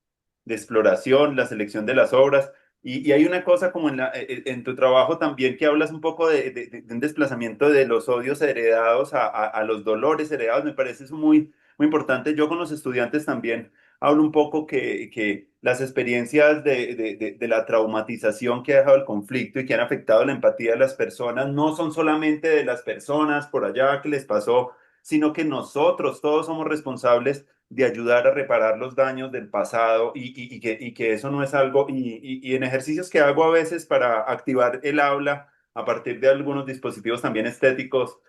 de exploración, la selección de las obras. Y hay una cosa como en tu trabajo también que hablas un poco de un desplazamiento de los odios heredados a los dolores heredados. Me parece eso muy importante. Yo con los estudiantes también hablo un poco que las experiencias de la traumatización que ha dejado el conflicto y que han afectado la empatía de las personas no son solamente de las personas por allá que les pasó, sino que nosotros todos somos responsables de ayudar a reparar los daños del pasado y que eso no es algo, y en ejercicios que hago a veces para activar el habla a partir de algunos dispositivos también estéticos,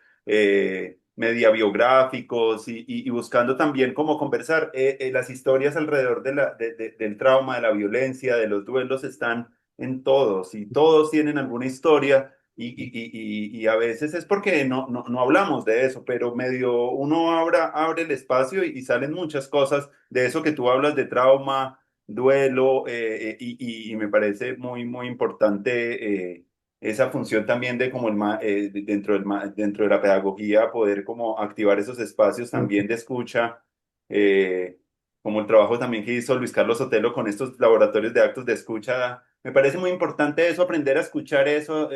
media biográficos y buscando también cómo conversar. Las historias alrededor del trauma, de la violencia, de los duelos están en todos y todos tienen alguna historia y a veces es porque no hablamos de eso, pero medio uno abre el espacio y salen muchas cosas de eso que tú hablas de trauma, duelo y me parece muy importante. Esa función también de como dentro de la pedagogía poder como activar esos espacios también de escucha, eh, como el trabajo también que hizo Luis Carlos Sotelo con estos laboratorios de actos de escucha. Me parece muy importante eso, aprender a escuchar eso.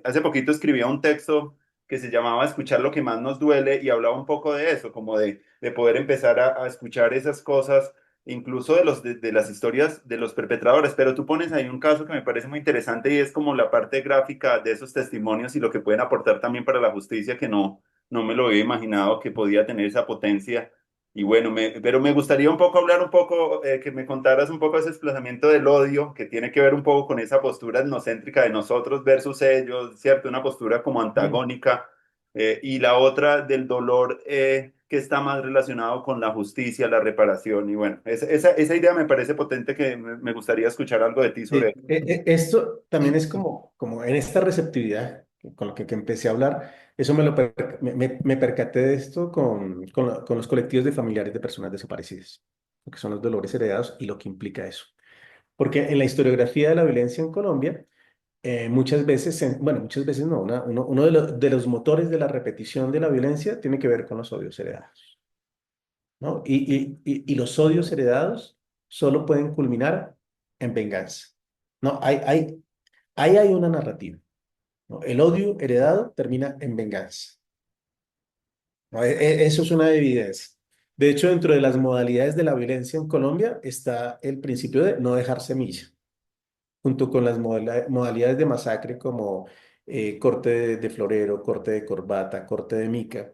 Hace poquito escribía un texto que se llamaba Escuchar lo que más nos duele y hablaba un poco de eso, como de poder empezar a escuchar esas cosas incluso de las historias de los perpetradores, pero tú pones ahí un caso que me parece muy interesante y es como la parte gráfica de esos testimonios y lo que pueden aportar también para la justicia, que no me lo había imaginado que podía tener esa potencia. Y bueno, pero me gustaría un poco hablar un poco, que me contaras un poco ese desplazamiento del odio, que tiene que ver un poco con esa postura etnocéntrica de nosotros versus ellos, ¿cierto? Una postura como antagónica y la otra del dolor que está más relacionado con la justicia, la reparación. Y bueno, esa idea me parece potente que me gustaría escuchar algo de ti sobre Sí, eso. esto también es como en esta receptividad con lo que empecé a hablar, eso me percaté de esto con los colectivos de familiares de personas desaparecidas, lo que son los dolores heredados y lo que implica eso. Porque en la historiografía de la violencia en Colombia, muchas veces, bueno, muchas veces no, uno de los motores de la repetición de la violencia tiene que ver con los odios heredados, ¿no? Y los odios heredados solo pueden culminar en venganza. No, ahí hay una narrativa, ¿no? El odio heredado termina en venganza, ¿no? Eso es una evidencia. De hecho, dentro de las modalidades de la violencia en Colombia está el principio de no dejar semilla, junto con las modalidades de masacre como corte de florero, corte de corbata, corte de mica.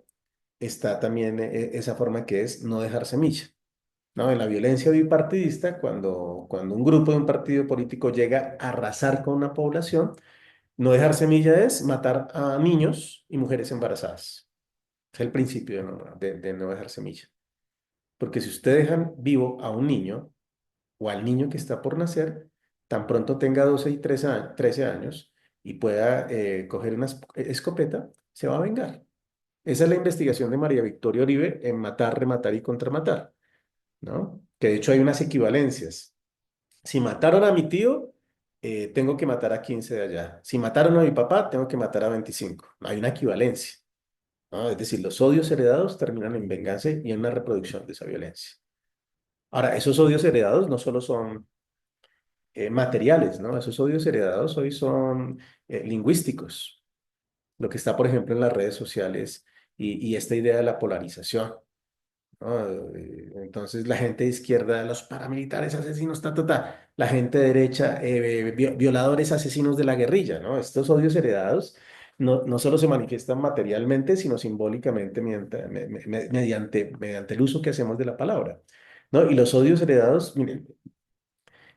Está también esa forma que es no dejar semilla, ¿no? En la violencia bipartidista, cuando un grupo de un partido político llega a arrasar con una población, no dejar semilla es matar a niños y mujeres embarazadas. Es el principio de no dejar semilla. Porque si usted deja vivo a un niño o al niño que está por nacer, tan pronto tenga 12 y 13 años y pueda coger una escopeta, se va a vengar. Esa es la investigación de María Victoria Uribe en matar, rematar y contramatar, ¿no? Que de hecho hay unas equivalencias. Si mataron a mi tío, tengo que matar a 15 de allá. Si mataron a mi papá, tengo que matar a 25. Hay una equivalencia, ¿no? Es decir, los odios heredados terminan en venganza y en una reproducción de esa violencia. Ahora, esos odios heredados no solo son materiales, ¿no? Esos odios heredados hoy son lingüísticos. Lo que está, por ejemplo, en las redes sociales y esta idea de la polarización, ¿no? Entonces, la gente de izquierda, los paramilitares, asesinos, ta, ta, ta. La gente de derecha, violadores, asesinos de la guerrilla, ¿no? Estos odios heredados no solo se manifiestan materialmente, sino simbólicamente mediante el uso que hacemos de la palabra, ¿no? Y los odios heredados, miren,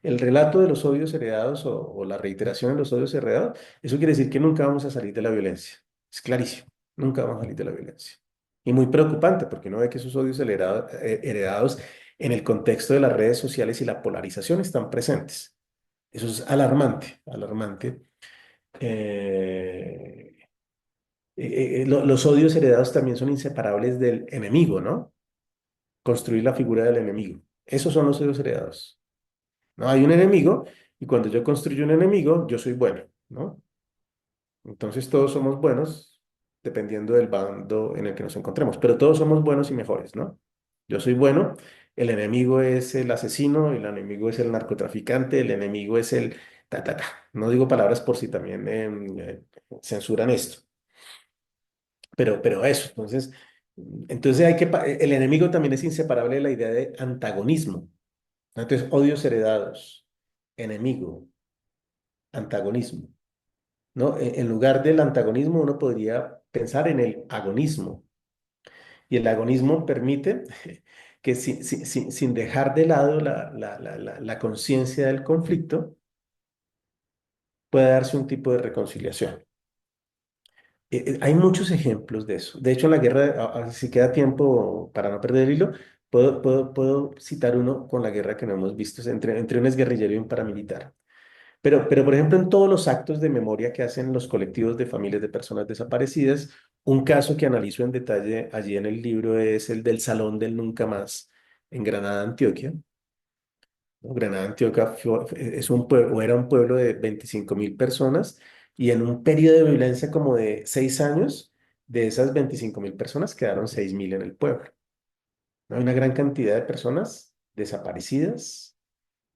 el relato de los odios heredados o la reiteración de los odios heredados, eso quiere decir que nunca vamos a salir de la violencia. Es clarísimo, nunca vamos a salir de la violencia. Y muy preocupante porque uno ve que esos odios heredados en el contexto de las redes sociales y la polarización están presentes. Eso es alarmante, alarmante. Eh, los odios heredados también son inseparables del enemigo, ¿no? Construir la figura del enemigo. Esos son los odios heredados. ¿No? Hay un enemigo y cuando yo construyo un enemigo, yo soy bueno, ¿no? Entonces todos somos buenos dependiendo del bando en el que nos encontremos, pero todos somos buenos y mejores, ¿no? Yo soy bueno, el enemigo es el asesino, el enemigo es el narcotraficante, el enemigo es el ta, ta, ta. No digo palabras por si también censuran esto, pero eso, entonces el enemigo también es inseparable de la idea de antagonismo, ¿no? Entonces, odios heredados, enemigo, antagonismo, ¿no? En lugar del antagonismo, uno podría pensar en el agonismo. Y el agonismo permite que sin dejar de lado la conciencia del conflicto, pueda darse un tipo de reconciliación. Hay muchos ejemplos de eso. De hecho, en la guerra, si queda tiempo para no perder el hilo, puedo citar uno con la guerra que no hemos visto entre un exguerrillero y un paramilitar. Pero, por ejemplo, en todos los actos de memoria que hacen los colectivos de familias de personas desaparecidas, un caso que analizo en detalle allí en el libro es el del Salón del Nunca Más en Granada, Antioquia, ¿no? Granada, Antioquia es un pueblo, o era un pueblo de 25.000 personas y en un periodo de violencia como de 6 años, de esas 25.000 personas quedaron 6.000 en el pueblo. Hay una gran cantidad de personas desaparecidas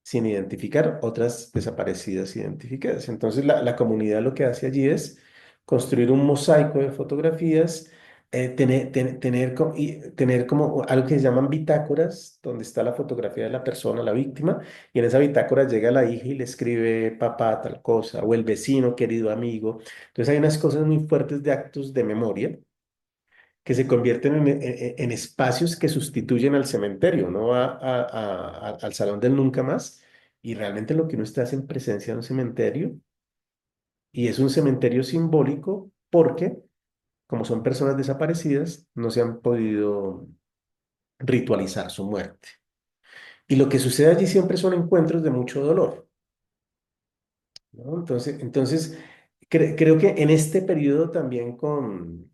sin identificar, otras desaparecidas identificadas. Entonces la comunidad lo que hace allí es construir un mosaico de fotografías, tener como algo que se llaman bitácoras, donde está la fotografía de la persona, la víctima, y en esa bitácora llega la hija y le escribe papá tal cosa, o el vecino, querido amigo. Entonces hay unas cosas muy fuertes de actos de memoria que se convierten en espacios que sustituyen al cementerio. Uno va al Salón del Nunca Más y realmente lo que uno está es en presencia de un cementerio y es un cementerio simbólico porque, como son personas desaparecidas, no se han podido ritualizar su muerte. Y lo que sucede allí siempre son encuentros de mucho dolor, ¿no? Entonces, Creo que en este periodo también con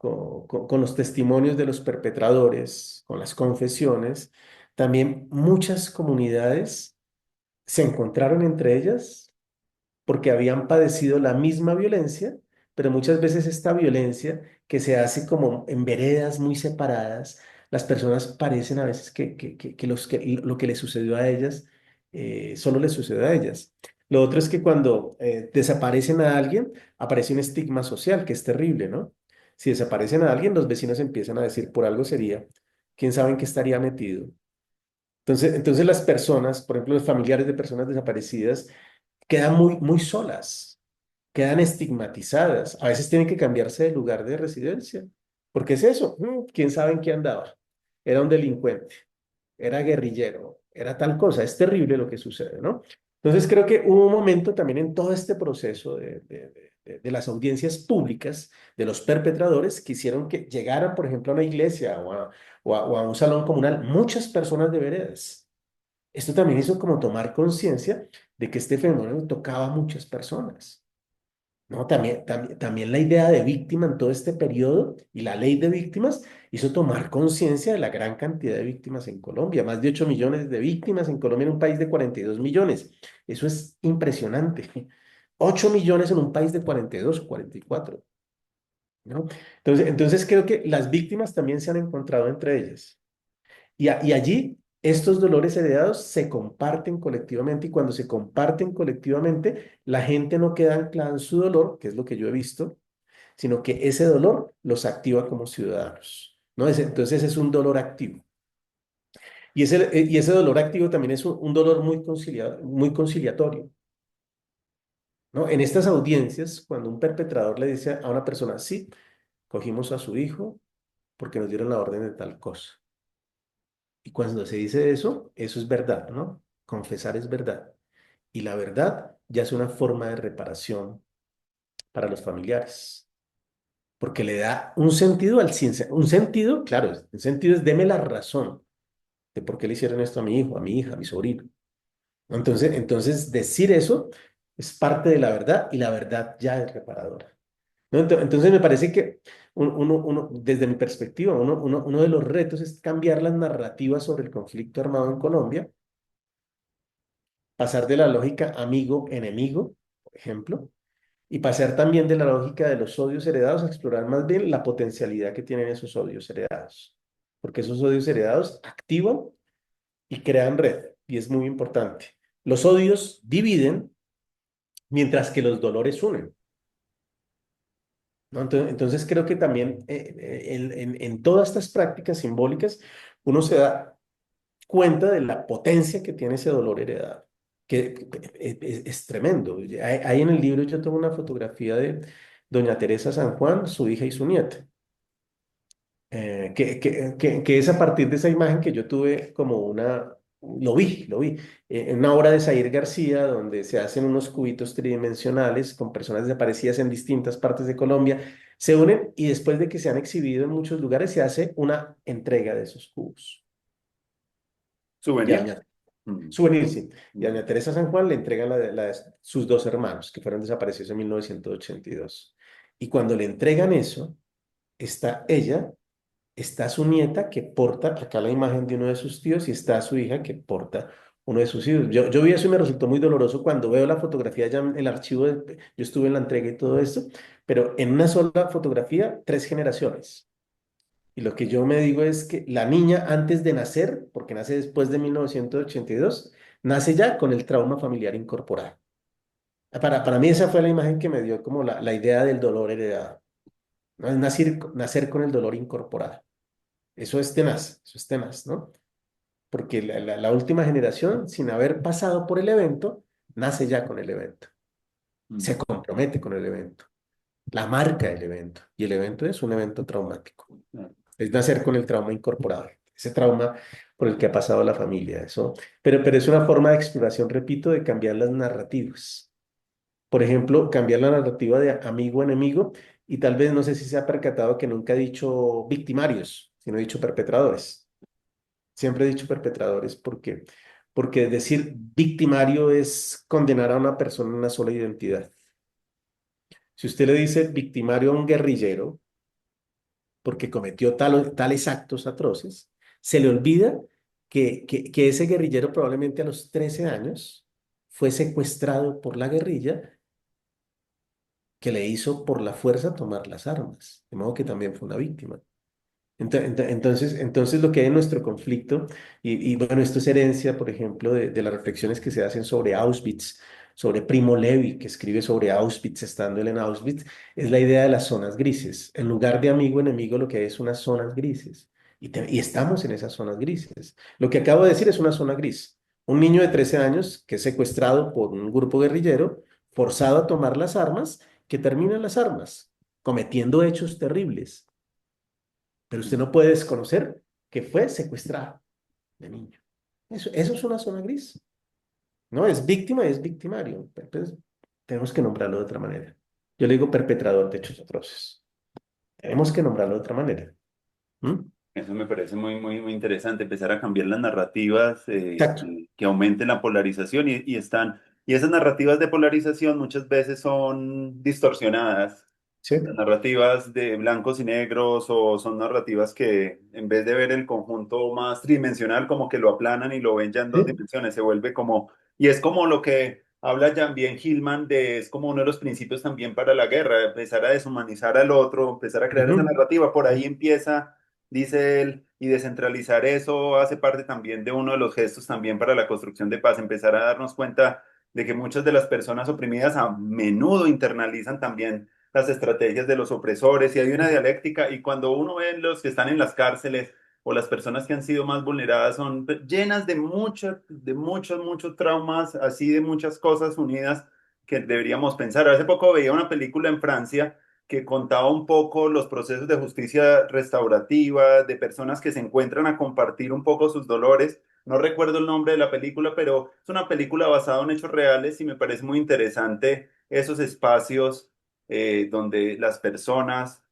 los testimonios de los perpetradores, con las confesiones, también muchas comunidades se encontraron entre ellas porque habían padecido la misma violencia, pero muchas veces esta violencia que se hace como en veredas muy separadas, las personas parecen a veces que lo que les sucedió a ellas solo les sucedió a ellas. Lo otro es que cuando desaparecen a alguien, aparece un estigma social que es terrible, ¿no? Si desaparecen a alguien, los vecinos empiezan a decir, por algo sería, quién sabe en qué estaría metido. Entonces las personas, por ejemplo, los familiares de personas desaparecidas, quedan muy solas, quedan estigmatizadas. A veces tienen que cambiarse de lugar de residencia. ¿Porque es eso? ¿Quién sabe en qué andaba? Era un delincuente, era guerrillero, era tal cosa. Es terrible lo que sucede, ¿no? Entonces creo que hubo un momento también en todo este proceso de las audiencias públicas de los perpetradores que hicieron que llegaran, por ejemplo, a una iglesia o a un salón comunal muchas personas de veredas. Esto también hizo como tomar conciencia de que este fenómeno tocaba a muchas personas, ¿no? También la idea de víctima en todo este periodo y la ley de víctimas hizo tomar conciencia de la gran cantidad de víctimas en Colombia, más de 8 millones de víctimas en Colombia, en un país de 42 millones. Eso es impresionante. 8 millones en un país de 42, 44, ¿no? Entonces creo que las víctimas también se han encontrado entre ellas. Y allí estos dolores heredados se comparten colectivamente y cuando se comparten colectivamente, la gente no queda anclada en su dolor, que es lo que yo he visto, sino que ese dolor los activa como ciudadanos, ¿no? Entonces es un dolor activo. Y ese dolor activo también es un dolor muy conciliatorio, ¿no? En estas audiencias, cuando un perpetrador le dice a una persona, sí, cogimos a su hijo porque nos dieron la orden de tal cosa. Y cuando se dice eso, eso es verdad, ¿no? Confesar es verdad. Y la verdad ya es una forma de reparación para los familiares, porque le da un sentido al ciencia. Un sentido, claro, un sentido es deme la razón de por qué le hicieron esto a mi hijo, a mi hija, a mi sobrino. Entonces decir eso es parte de la verdad y la verdad ya es reparadora. ¿No? Entonces me parece que desde mi perspectiva, uno de los retos es cambiar las narrativas sobre el conflicto armado en Colombia, pasar de la lógica amigo-enemigo, por ejemplo, y pasar también de la lógica de los odios heredados a explorar más bien la potencialidad que tienen esos odios heredados, porque esos odios heredados activan y crean red, y es muy importante. Los odios dividen, mientras que los dolores unen, ¿no? Entonces creo que también en todas estas prácticas simbólicas uno se da cuenta de la potencia que tiene ese dolor heredado, que es tremendo. Ahí en el libro yo tengo una fotografía de doña Teresa San Juan, su hija y su nieta, que es a partir de esa imagen que yo tuve como lo vi, en una obra de Zair García, donde se hacen unos cubitos tridimensionales con personas desaparecidas en distintas partes de Colombia, se unen y después de que se han exhibido en muchos lugares, se hace una entrega de esos cubos. Y a ¿Souvenir? doña Mm, Souvenir, sí. Y a mm. doña Teresa San Juan le entregan sus dos hermanos, que fueron desaparecidos en 1982. Y cuando le entregan eso, está ella, está su nieta que porta acá la imagen de uno de sus tíos y está su hija que porta uno de sus hijos. Yo vi eso y me resultó muy doloroso cuando veo la fotografía ya en el archivo, yo estuve en la entrega y todo esto, pero en una sola fotografía, tres generaciones. Y lo que yo me digo es que la niña antes de nacer, porque nace después de 1982, nace ya con el trauma familiar incorporado. Para mí esa fue la imagen que me dio como la idea del dolor heredado, ¿no? Es nacer con el dolor incorporado. Eso es tenaz, ¿no? Porque la última generación, sin haber pasado por el evento, nace ya con el evento, Mm, se compromete con el evento, la marca del evento, y el evento es un evento traumático. claro. Es nacer con el trauma incorporado, ese trauma por el que ha pasado la familia, eso. Pero es una forma de exploración, repito, de cambiar las narrativas. Por ejemplo, cambiar la narrativa de amigo-enemigo y tal vez no sé si se ha percatado que nunca he dicho victimarios, sino he dicho perpetradores. Siempre he dicho perpetradores porque decir victimario es condenar a una persona en una sola identidad. Si usted le dice victimario a un guerrillero porque cometió tales actos atroces, se le olvida que ese guerrillero probablemente a los 13 años fue secuestrado por la guerrilla que le hizo por la fuerza tomar las armas, de modo que también fue una víctima. Entonces lo que hay en nuestro conflicto, y bueno, esto es herencia, por ejemplo, de las reflexiones que se hacen sobre Auschwitz, sobre Primo Levi, que escribe sobre Auschwitz, estando él en Auschwitz, es la idea de las zonas grises. En lugar de amigo-enemigo, lo que hay es unas zonas grises. Y estamos en esas zonas grises. Lo que acabo de decir es una zona gris. Un niño de 13 años que es secuestrado por un grupo guerrillero, forzado a tomar las armas, que termina en las armas, cometiendo hechos terribles, pero usted no puede desconocer que fue secuestrado de niño. Eso es una zona gris. No es víctima, es victimario. Entonces, tenemos que nombrarlo de otra manera. Yo le digo perpetrador de hechos atroces. Tenemos que nombrarlo de otra manera. ¿Mm? Eso me parece muy interesante, empezar a cambiar las narrativas Exacto. que aumenten la polarización y esas narrativas de polarización muchas veces son distorsionadas. Sí. Las narrativas de blancos y negros o son narrativas que en vez de ver el conjunto más tridimensional como que lo aplanan y lo ven ya en dos Sí. dimensiones, se vuelve como, y es como lo que habla también Hillman de, es como uno de los principios también para la guerra, empezar a deshumanizar al otro, empezar a crear esa Ujú. narrativa, por ahí empieza, dice él, y descentralizar eso hace parte también de uno de los gestos también para la construcción de paz, empezar a darnos cuenta de que muchas de las personas oprimidas a menudo internalizan también las estrategias de los opresores y hay una dialéctica y cuando uno ve los que están en las cárceles o las personas que han sido más vulneradas son llenas muchos traumas, así de muchas cosas unidas que deberíamos pensar. Hace poco veía una película en Francia que contaba un poco los procesos de justicia restaurativa, de personas que se encuentran a compartir un poco sus dolores. No recuerdo el nombre de la película, pero es una película basada en hechos reales y me parece muy interesante esos espacios donde las personas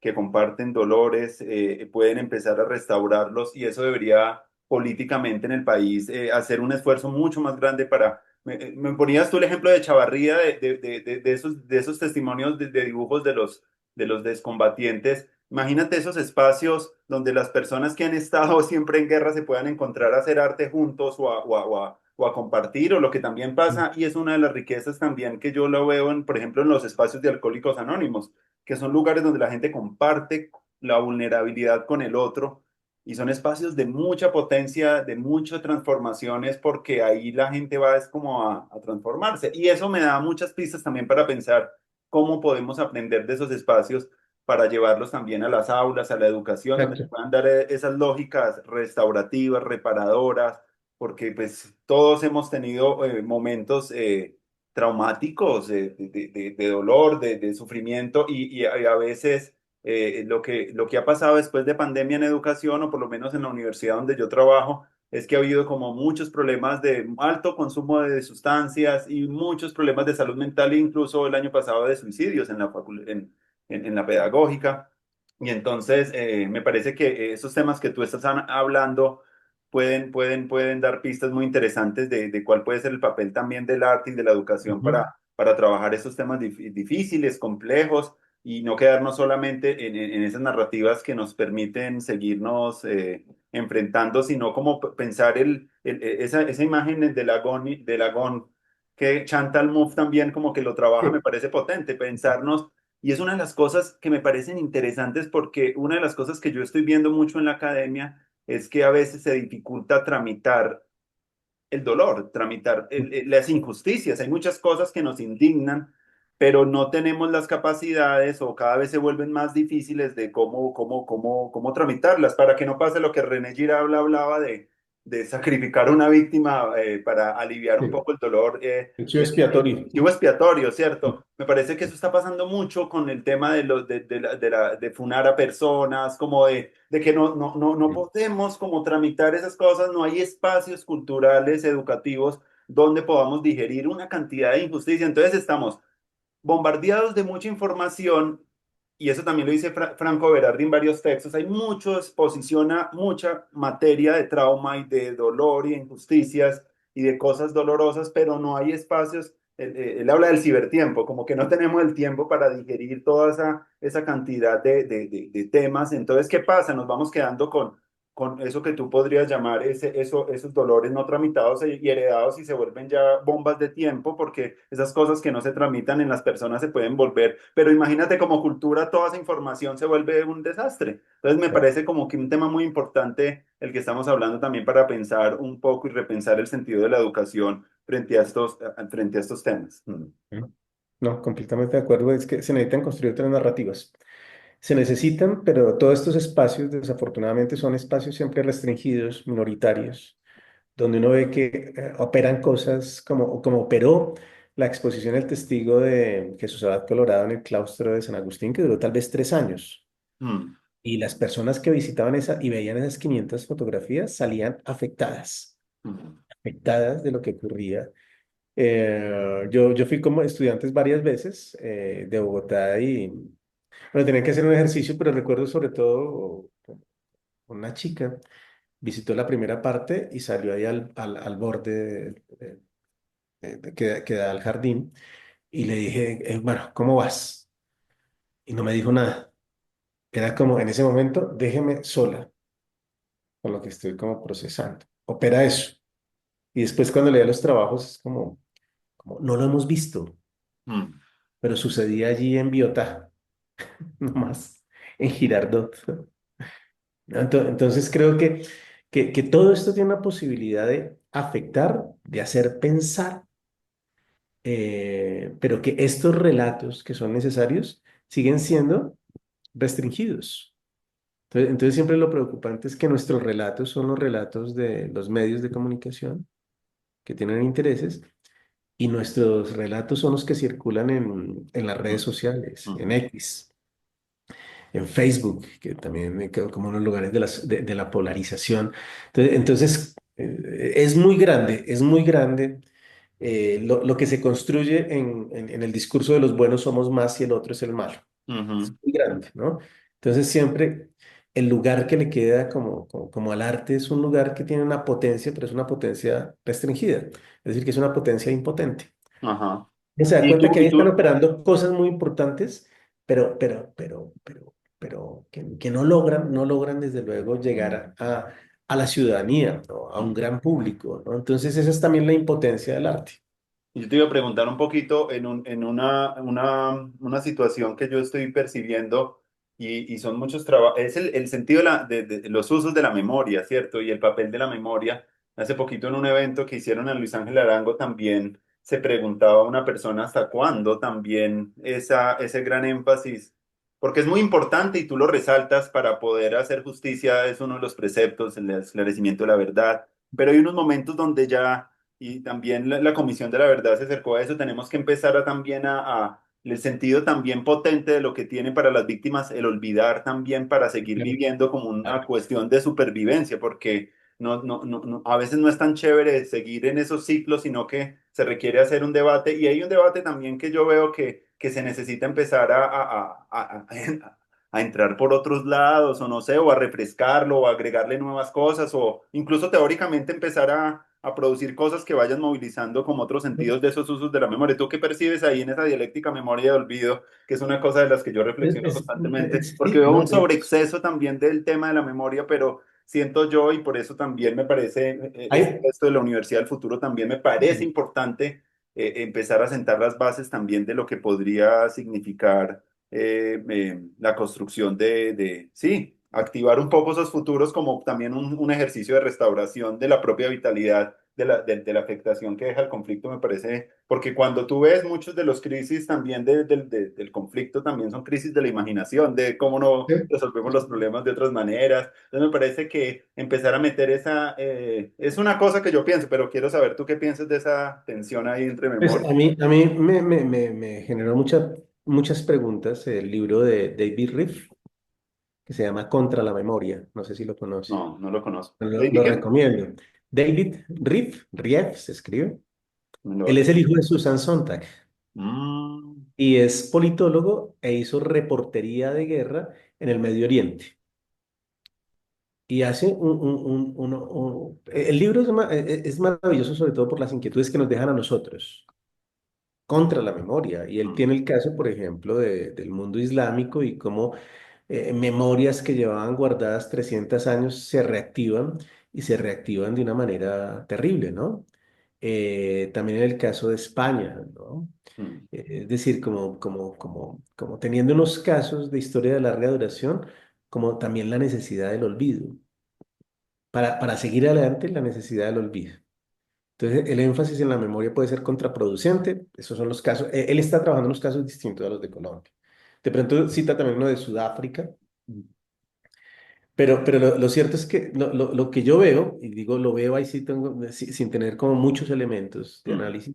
que comparten dolores pueden empezar a restaurarlos y eso debería políticamente en el país hacer un esfuerzo mucho más grande para... Me ponías tú el ejemplo de Chavarría, de esos testimonios de dibujos de los descombatientes. Imagínate esos espacios donde las personas que han estado siempre en guerra se puedan encontrar a hacer arte juntos o a compartir, o lo que también pasa, y es una de las riquezas también que yo lo veo, en, por ejemplo, en los espacios de Alcohólicos Anónimos, que son lugares donde la gente comparte la vulnerabilidad con el otro, y son espacios de mucha potencia, de muchas transformaciones, porque ahí la gente va es como a transformarse, y eso me da muchas pistas también para pensar cómo podemos aprender de esos espacios para llevarlos también a las aulas, a la educación, donde se Exacto. puedan dar esas lógicas restaurativas, reparadoras, porque pues todos hemos tenido momentos traumáticos de dolor, de sufrimiento y a veces lo que ha pasado después de pandemia en educación o por lo menos en la universidad donde yo trabajo es que ha habido como muchos problemas de alto consumo de sustancias y muchos problemas de salud mental, incluso el año pasado de suicidios en en la pedagógica. Y entonces me parece que esos temas que tú estás hablando pueden dar pistas muy interesantes de cuál puede ser el papel también del arte y de la educación Ujú. para trabajar estos temas difíciles, complejos, y no quedarnos solamente en esas narrativas que nos permiten seguirnos enfrentando, sino como pensar esa imagen del Agón que Chantal Mouffe también como que lo trabaja, me Sí. parece potente, pensarnos, y es una de las cosas que me parecen interesantes porque una de las cosas que yo estoy viendo mucho en la academia es que a veces se dificulta tramitar el dolor, tramitar las injusticias. Hay muchas cosas que nos indignan, pero no tenemos las capacidades o cada vez se vuelven más difíciles de cómo tramitarlas para que no pase lo que René Girard hablaba de sacrificar a una víctima para aliviar un Sí. poco el dolor. El chivo expiatorio. Chivo expiatorio, ¿cierto? Me parece que eso está pasando mucho con el tema de funar a personas, como de que no Sí. podemos como tramitar esas cosas, no hay espacios culturales, educativos, donde podamos digerir una cantidad de injusticia. Entonces estamos bombardeados de mucha información, y eso también lo dice Franco Berardi en varios textos, hay mucho, exposiciona mucha materia de trauma y de dolor y de injusticias y de cosas dolorosas, pero no hay espacios él habla del cibertiempo, como que no tenemos el tiempo para digerir toda esa cantidad de temas. Entonces, ¿qué pasa? Nos vamos quedando con eso que tú podrías llamar esos dolores no tramitados y heredados y se vuelven ya bombas de tiempo porque esas cosas que no se tramitan en las personas se pueden volver, pero imagínate como cultura toda esa información se vuelve un desastre. Entonces me parece como que un tema muy importante el que estamos hablando también para pensar un poco y repensar el sentido de la educación frente a estos temas. Mm. Ujú. No, completamente de acuerdo. Es que se necesitan construir otras narrativas. Se necesitan, pero todos estos espacios, desafortunadamente, son espacios siempre restringidos, minoritarios, donde uno ve que operan cosas como operó la exposición del testigo de Jesús Abad Colorado en el claustro de San Agustín, que duró tal vez 3 años. Mm. Y las personas que visitaban esa y veían esas 500 fotografías salían Mm. afectadas de lo que ocurría. Yo fui como estudiantes varias veces de Bogotá y bueno, tenía que hacer un ejercicio, pero recuerdo sobre todo una chica visitó la primera parte y salió ahí al borde que da al jardín y le dije, bueno, ¿cómo vas? Y no me dijo nada. Era como en ese momento, déjeme sola con lo que estoy como procesando. Opera eso. Y después cuando leía los trabajos es como no lo hemos visto, Mm. pero sucedía allí en Biotá, nomás, en Girardot. Entonces creo que todo esto tiene una posibilidad de afectar, de hacer pensar, pero que estos relatos que son necesarios siguen siendo restringidos. Entonces siempre lo preocupante es que nuestros relatos son los relatos de los medios de comunicación que tienen intereses y nuestros relatos son los que circulan en las redes Mm. sociales, en Mm. X, en Facebook, que también quedó como unos lugares de la polarización. Entonces es muy grande lo que se construye en el discurso de los buenos somos más y el otro es el malo. Es Ujú. muy grande, ¿no? Entonces siempre el lugar que le queda como al arte es un lugar que tiene una potencia, pero es una potencia restringida, es decir, que es una potencia impotente. Ajá. Y se da Y cuenta tú, que ahí y están tú, operando cosas muy importantes, pero que no logran desde luego llegar a la ciudadanía, ¿no? A un gran público, ¿no? Entonces esa es también la impotencia del arte. Yo te iba a preguntar un poquito en una situación que yo estoy percibiendo y son muchos trabajos, es el sentido de los usos de la memoria, ¿cierto? Y el papel de la memoria. Hace poquito en un evento que hicieron en Luis Ángel Arango también se preguntaba a una persona hasta cuándo también ese gran énfasis, porque es muy importante y tú lo resaltas para poder hacer justicia, es uno de los preceptos, el esclarecimiento de la verdad, pero hay unos momentos donde ya y también la Comisión de la Verdad se acercó a eso. Tenemos que empezar también el sentido también potente de lo que tiene para las víctimas el olvidar también para seguir Claro. viviendo como una Claro. cuestión de supervivencia, porque a veces no es tan chévere seguir en esos ciclos, sino que se requiere hacer un debate. Y hay un debate también que yo veo que se necesita empezar a entrar por otros lados, o no sé, o a refrescarlo, o a agregarle nuevas cosas, o incluso teóricamente empezar a producir cosas que vayan movilizando como otros sentidos de esos usos de la memoria. ¿Tú qué percibes ahí en esa dialéctica memoria y olvido, que es una cosa de las que yo reflexiono constantemente? Porque Sí, veo un no, sobreexceso también del tema de la memoria, pero siento yo, y por eso también me parece, hay, esto de la Universidad del Futuro también me parece importante empezar a sentar las bases también de lo que podría significar la construcción sí, activar un poco esos futuros como también un ejercicio de restauración de la propia vitalidad de la afectación que deja el conflicto, me parece, porque cuando tú ves muchos de los crisis también del conflicto, también son crisis de la imaginación, de cómo no resolvemos los problemas de otras maneras. Entonces me parece que empezar a meter es una cosa que yo pienso, pero quiero saber tú qué piensas de esa tensión ahí entre pues memoria. a mí me generó muchas preguntas el libro de David Riff, que se llama Contra la Memoria. No sé si lo conoce. No, no lo conozco. Lo ¿David qué? recomiendo. David Riff se escribe. Me lo Él es hace. el hijo de Susan Sontag Mm. y es politólogo e hizo reportería de guerra en el Medio Oriente. Y hace el libro es maravilloso sobre todo por las inquietudes que nos dejan a nosotros. contra la memoria. Y él mm, tiene el caso, por ejemplo, del mundo islámico y cómo memorias que llevaban guardadas 300 años se reactivan y se reactivan de una manera terrible, ¿no? También en el caso de España, ¿no? mm, Es decir, como teniendo unos casos de historia de larga duración, como también la necesidad del olvido. Para seguir adelante, la necesidad del olvido. Entonces, el énfasis en la memoria puede ser contraproducente. Esos son los casos. Él está trabajando en unos casos distintos a los de Colombia. De pronto cita también uno de Sudáfrica, pero lo cierto es que lo que yo veo, y digo, lo veo ahí sí tengo, sin tener como muchos elementos de mm, análisis,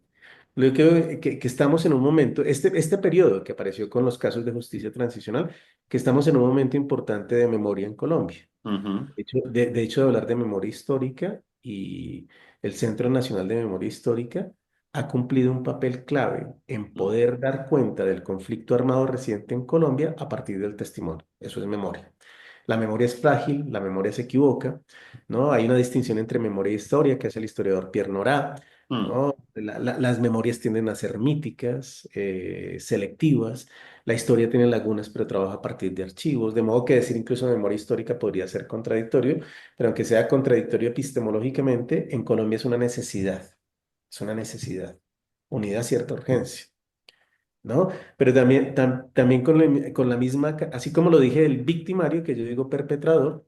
lo que veo es que estamos en un momento, este periodo que apareció con los casos de justicia transicional, que estamos en un momento importante de memoria en Colombia. ujú, De hecho, de hablar de memoria histórica y el Centro Nacional de Memoria Histórica ha cumplido un papel clave en mm, poder dar cuenta del conflicto armado reciente en Colombia a partir del testimonio. Eso es memoria. La memoria es frágil, la memoria se equivoca, ¿no? Hay una distinción entre memoria e historia que hace el historiador Pierre Nora, mm, ¿no? Las memorias tienden a ser míticas, selectivas. La historia tiene lagunas, pero trabaja a partir de archivos, de modo que decir incluso memoria histórica podría ser contradictorio, pero aunque sea contradictorio epistemológicamente, en Colombia es una necesidad, unida a cierta urgencia, ¿no? Pero también, también con la misma, así como lo dije del victimario, que yo digo perpetrador,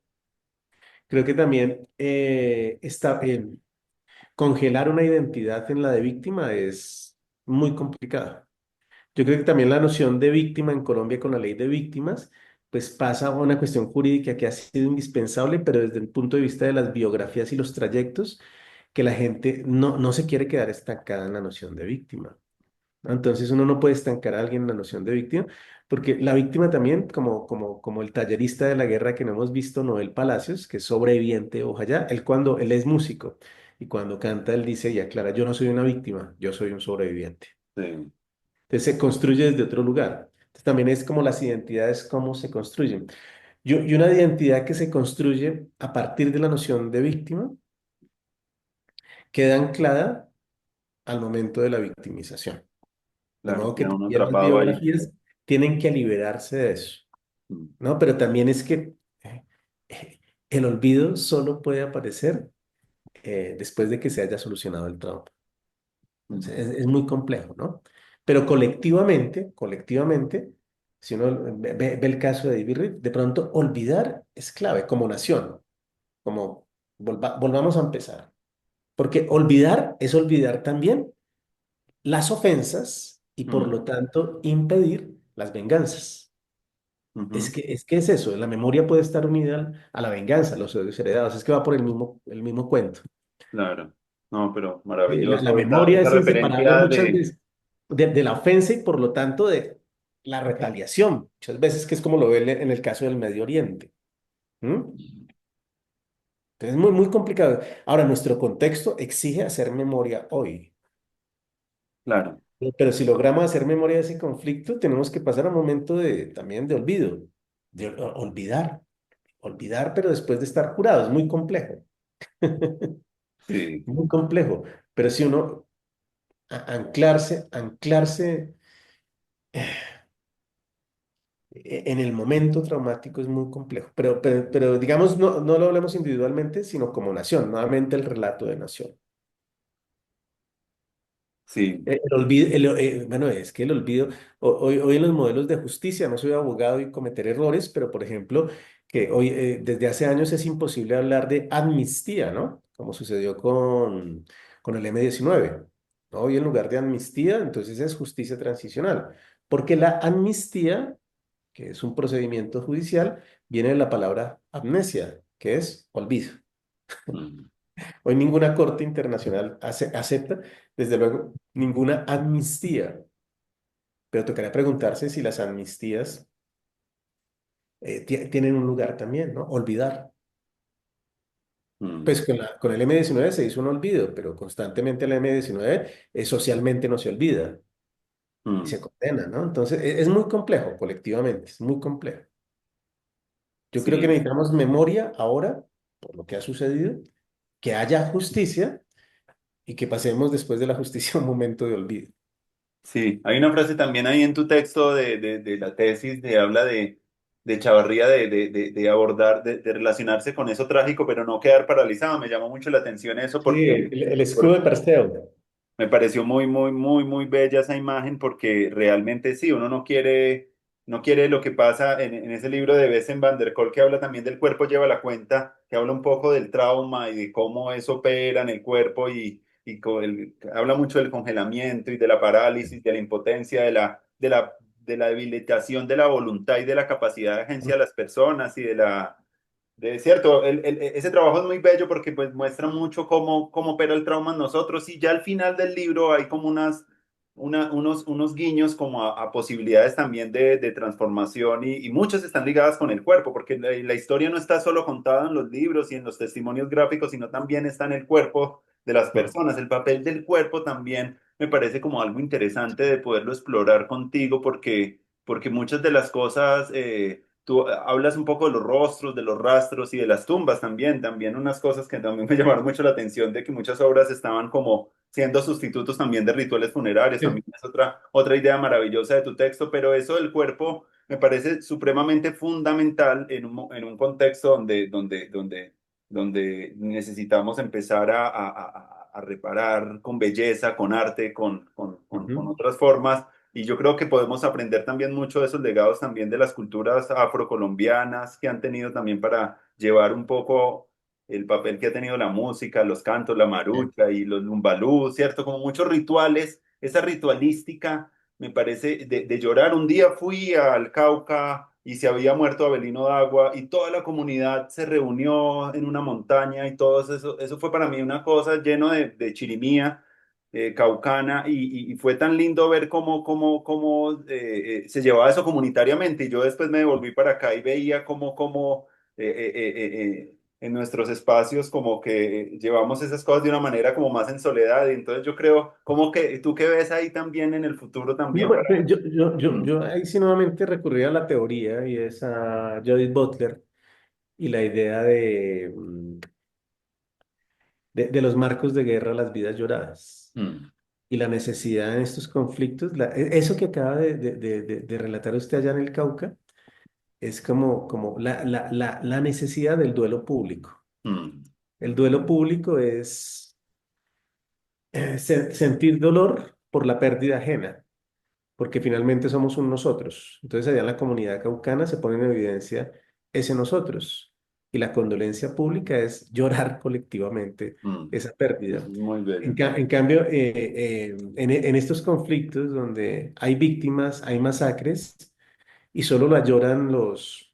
creo que también congelar una identidad en la de víctima es muy complicado. Yo creo que también la noción de víctima en Colombia con la ley de víctimas, pues pasa a una cuestión jurídica que ha sido indispensable, pero desde el punto de vista de las biografías y los trayectos, que la gente no se quiere quedar estancada en la noción de víctima. Entonces uno no puede estancar a alguien en la noción de víctima, porque la víctima también, como el tallerista de la guerra que no hemos visto, Noel Palacios, que es sobreviviente, ojalá, él es músico, y cuando canta él dice y aclara, yo no soy una víctima, yo soy un sobreviviente. sí, Entonces se construye desde otro lugar. Entonces también es como las identidades, cómo se construyen. Y una identidad que se construye a partir de la noción de víctima queda anclada al momento de la victimización. De claro, modo que queda uno también las atrapado ahí. biografías tienen que liberarse de eso, Mm, ¿no? Pero también es que eh, eh, el olvido solo puede aparecer después de que se haya solucionado el trauma. mm, Entonces, es muy complejo, ¿no? Pero colectivamente, si uno ve el caso de David Reed, de pronto olvidar es clave como nación, como volvamos a empezar. Porque olvidar es olvidar también las ofensas y por mm, lo tanto impedir las venganzas. Es ujú, que, es que es eso, la memoria puede estar unida a la venganza, a los odios heredados, es que va por el mismo cuento. claro, no, pero La maravilloso memoria esa es inseparable referencia muchas de, veces de la ofensa y por lo tanto de la retaliación, muchas veces que es como lo ve en el caso del Medio Oriente. ¿Mm? Entonces es muy, muy complicado. Ahora, nuestro contexto exige hacer memoria hoy, claro, pero si logramos hacer memoria de ese conflicto, tenemos que pasar a un momento también de olvido, de olvidar, pero después de estar curado, es muy complejo, sí, muy complejo. Pero si uno anclarse en el momento traumático es muy complejo, pero digamos, no lo hablemos individualmente, sino como nación, nuevamente el relato de nación. sí, Bueno, es que el olvido, hoy en los modelos de justicia, no soy abogado y cometer errores, pero por ejemplo, que hoy, desde hace años es imposible hablar de amnistía, ¿no? Como sucedió con el M-19, ¿no? Hoy en lugar de amnistía, entonces es justicia transicional, porque la amnistía, que es un procedimiento judicial, viene de la palabra amnesia, que es olvido. mm, Hoy ninguna corte internacional acepta, desde luego, ninguna amnistía, pero tocaría preguntarse si las amnistías tienen un lugar también, ¿no? Olvidar. mm, Pues con el M-19 se hizo un olvido, pero constantemente el M-19 socialmente no se olvida y mm, se condena, ¿no? Entonces es muy complejo colectivamente, es muy complejo. Yo creo que sí, necesitamos memoria ahora por lo que ha sucedido, que haya justicia y que pasemos después de la justicia a un momento de olvido. Sí, hay una frase también ahí en tu texto de la tesis, habla de Chavarría, de abordar, de relacionarse con eso trágico, pero no quedar paralizado. Me llamó mucho la atención eso Sí, porque, el escudo de Perseo. me pareció muy, muy, muy, muy bella esa imagen porque realmente sí, uno no quiere lo que pasa en ese libro de Bessem van der Kolk que habla también del cuerpo lleva la cuenta, que habla un poco del trauma y de cómo eso opera en el cuerpo habla mucho del congelamiento y de la parálisis, de la impotencia, de la debilitación de la voluntad y de la capacidad de agencia de las personas y cierto, ese trabajo es muy bello porque pues muestra mucho cómo opera el trauma en nosotros y ya al final del libro hay como unos guiños como a posibilidades también de transformación y muchas están ligadas con el cuerpo porque la historia no está solo contada en los libros y en los testimonios gráficos, sino también está en el cuerpo de las personas. El papel del cuerpo también me parece como algo interesante de poderlo explorar contigo porque muchas de las cosas... tú hablas un poco de los rostros, de los rastros y de las tumbas también unas cosas que también me llamaron mucho la atención de que muchas obras estaban como siendo sustitutos también de rituales funerarios, también Sí. es otra idea maravillosa de tu texto, pero eso del cuerpo me parece supremamente fundamental en un contexto donde necesitamos empezar a reparar con belleza, con arte, con Ujú. otras formas y yo creo que podemos aprender también mucho de esos legados también de las culturas afrocolombianas que han tenido también para llevar un poco el papel que ha tenido la música, los cantos, la Sí. marucha y los lumbalú, ¿cierto? Como muchos rituales, esa ritualística me parece de llorar. Un día fui al Cauca y se había muerto Abelino Dagua y toda la comunidad se reunió en una montaña y todo eso fue para mí una cosa lleno de chirimía caucana y fue tan lindo ver cómo se llevaba eso comunitariamente y yo después me devolví para acá y veía cómo en nuestros espacios como que llevamos esas cosas de una manera como más en soledad y entonces yo creo como que tú que ves ahí también en el futuro No, también para... Mm, yo ahí sí nuevamente recurrí a la teoría y es a Judith Butler y la idea de los marcos de guerra, las vidas lloradas mm, y la necesidad en estos conflictos. Eso que acaba de relatar usted allá en el Cauca es como la necesidad del duelo público. mm, El duelo público es sentir dolor por la pérdida ajena, porque finalmente somos un nosotros. Entonces allá en la comunidad caucana se pone en evidencia ese nosotros. Y la condolencia pública es llorar colectivamente mm. esa pérdida. Eso es muy bello. En cambio, en estos conflictos donde hay víctimas, hay masacres, y solo la lloran los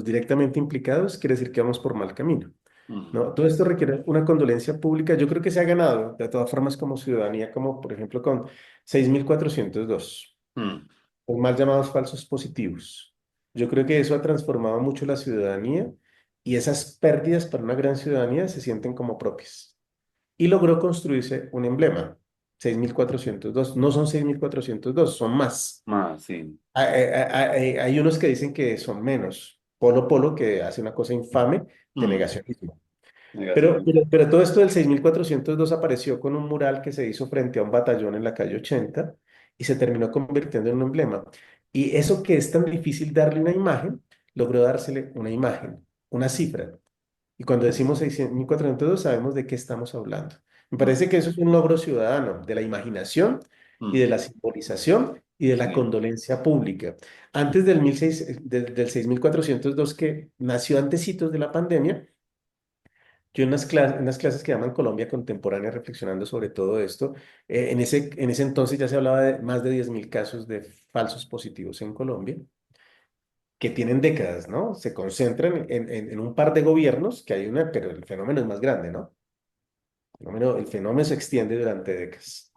directamente implicados, quiere decir que vamos por mal camino. Mm, ¿No? Todo esto requiere una condolencia pública. Yo creo que se ha ganado, de todas formas, como ciudadanía, como por ejemplo con 6.402 mm, los mal llamados falsos positivos. Yo creo que eso ha transformado mucho la ciudadanía y esas pérdidas para una gran ciudadanía se sienten como propias. Y logró construirse un emblema, 6.402. No son 6.402, son más. más, sí. Hay unos que dicen que son menos. Polo Polo, que hace una cosa infame de Mm, negacionismo. Pero, negación. pero, pero todo esto del 6.402 apareció con un mural que se hizo frente a un batallón en la calle 80 y se terminó convirtiendo en un emblema. Y eso que es tan difícil darle una imagen, logró dársele una imagen, una cifra. Y cuando decimos 6.402 sabemos de qué estamos hablando. Me Mm, parece que eso es un logro ciudadano de la imaginación y de mm, la simbolización y de la sí. condolencia pública. Antes del 6.402 que nació antecitos de la pandemia, yo en unas clases que llaman Colombia Contemporánea, reflexionando sobre todo esto, en ese entonces ya se hablaba de más de 10.000 casos de falsos positivos en Colombia, que tienen décadas, ¿no? Se concentran en un par de gobiernos, que hay una, pero el fenómeno es más grande, ¿no? El fenómeno se extiende durante décadas.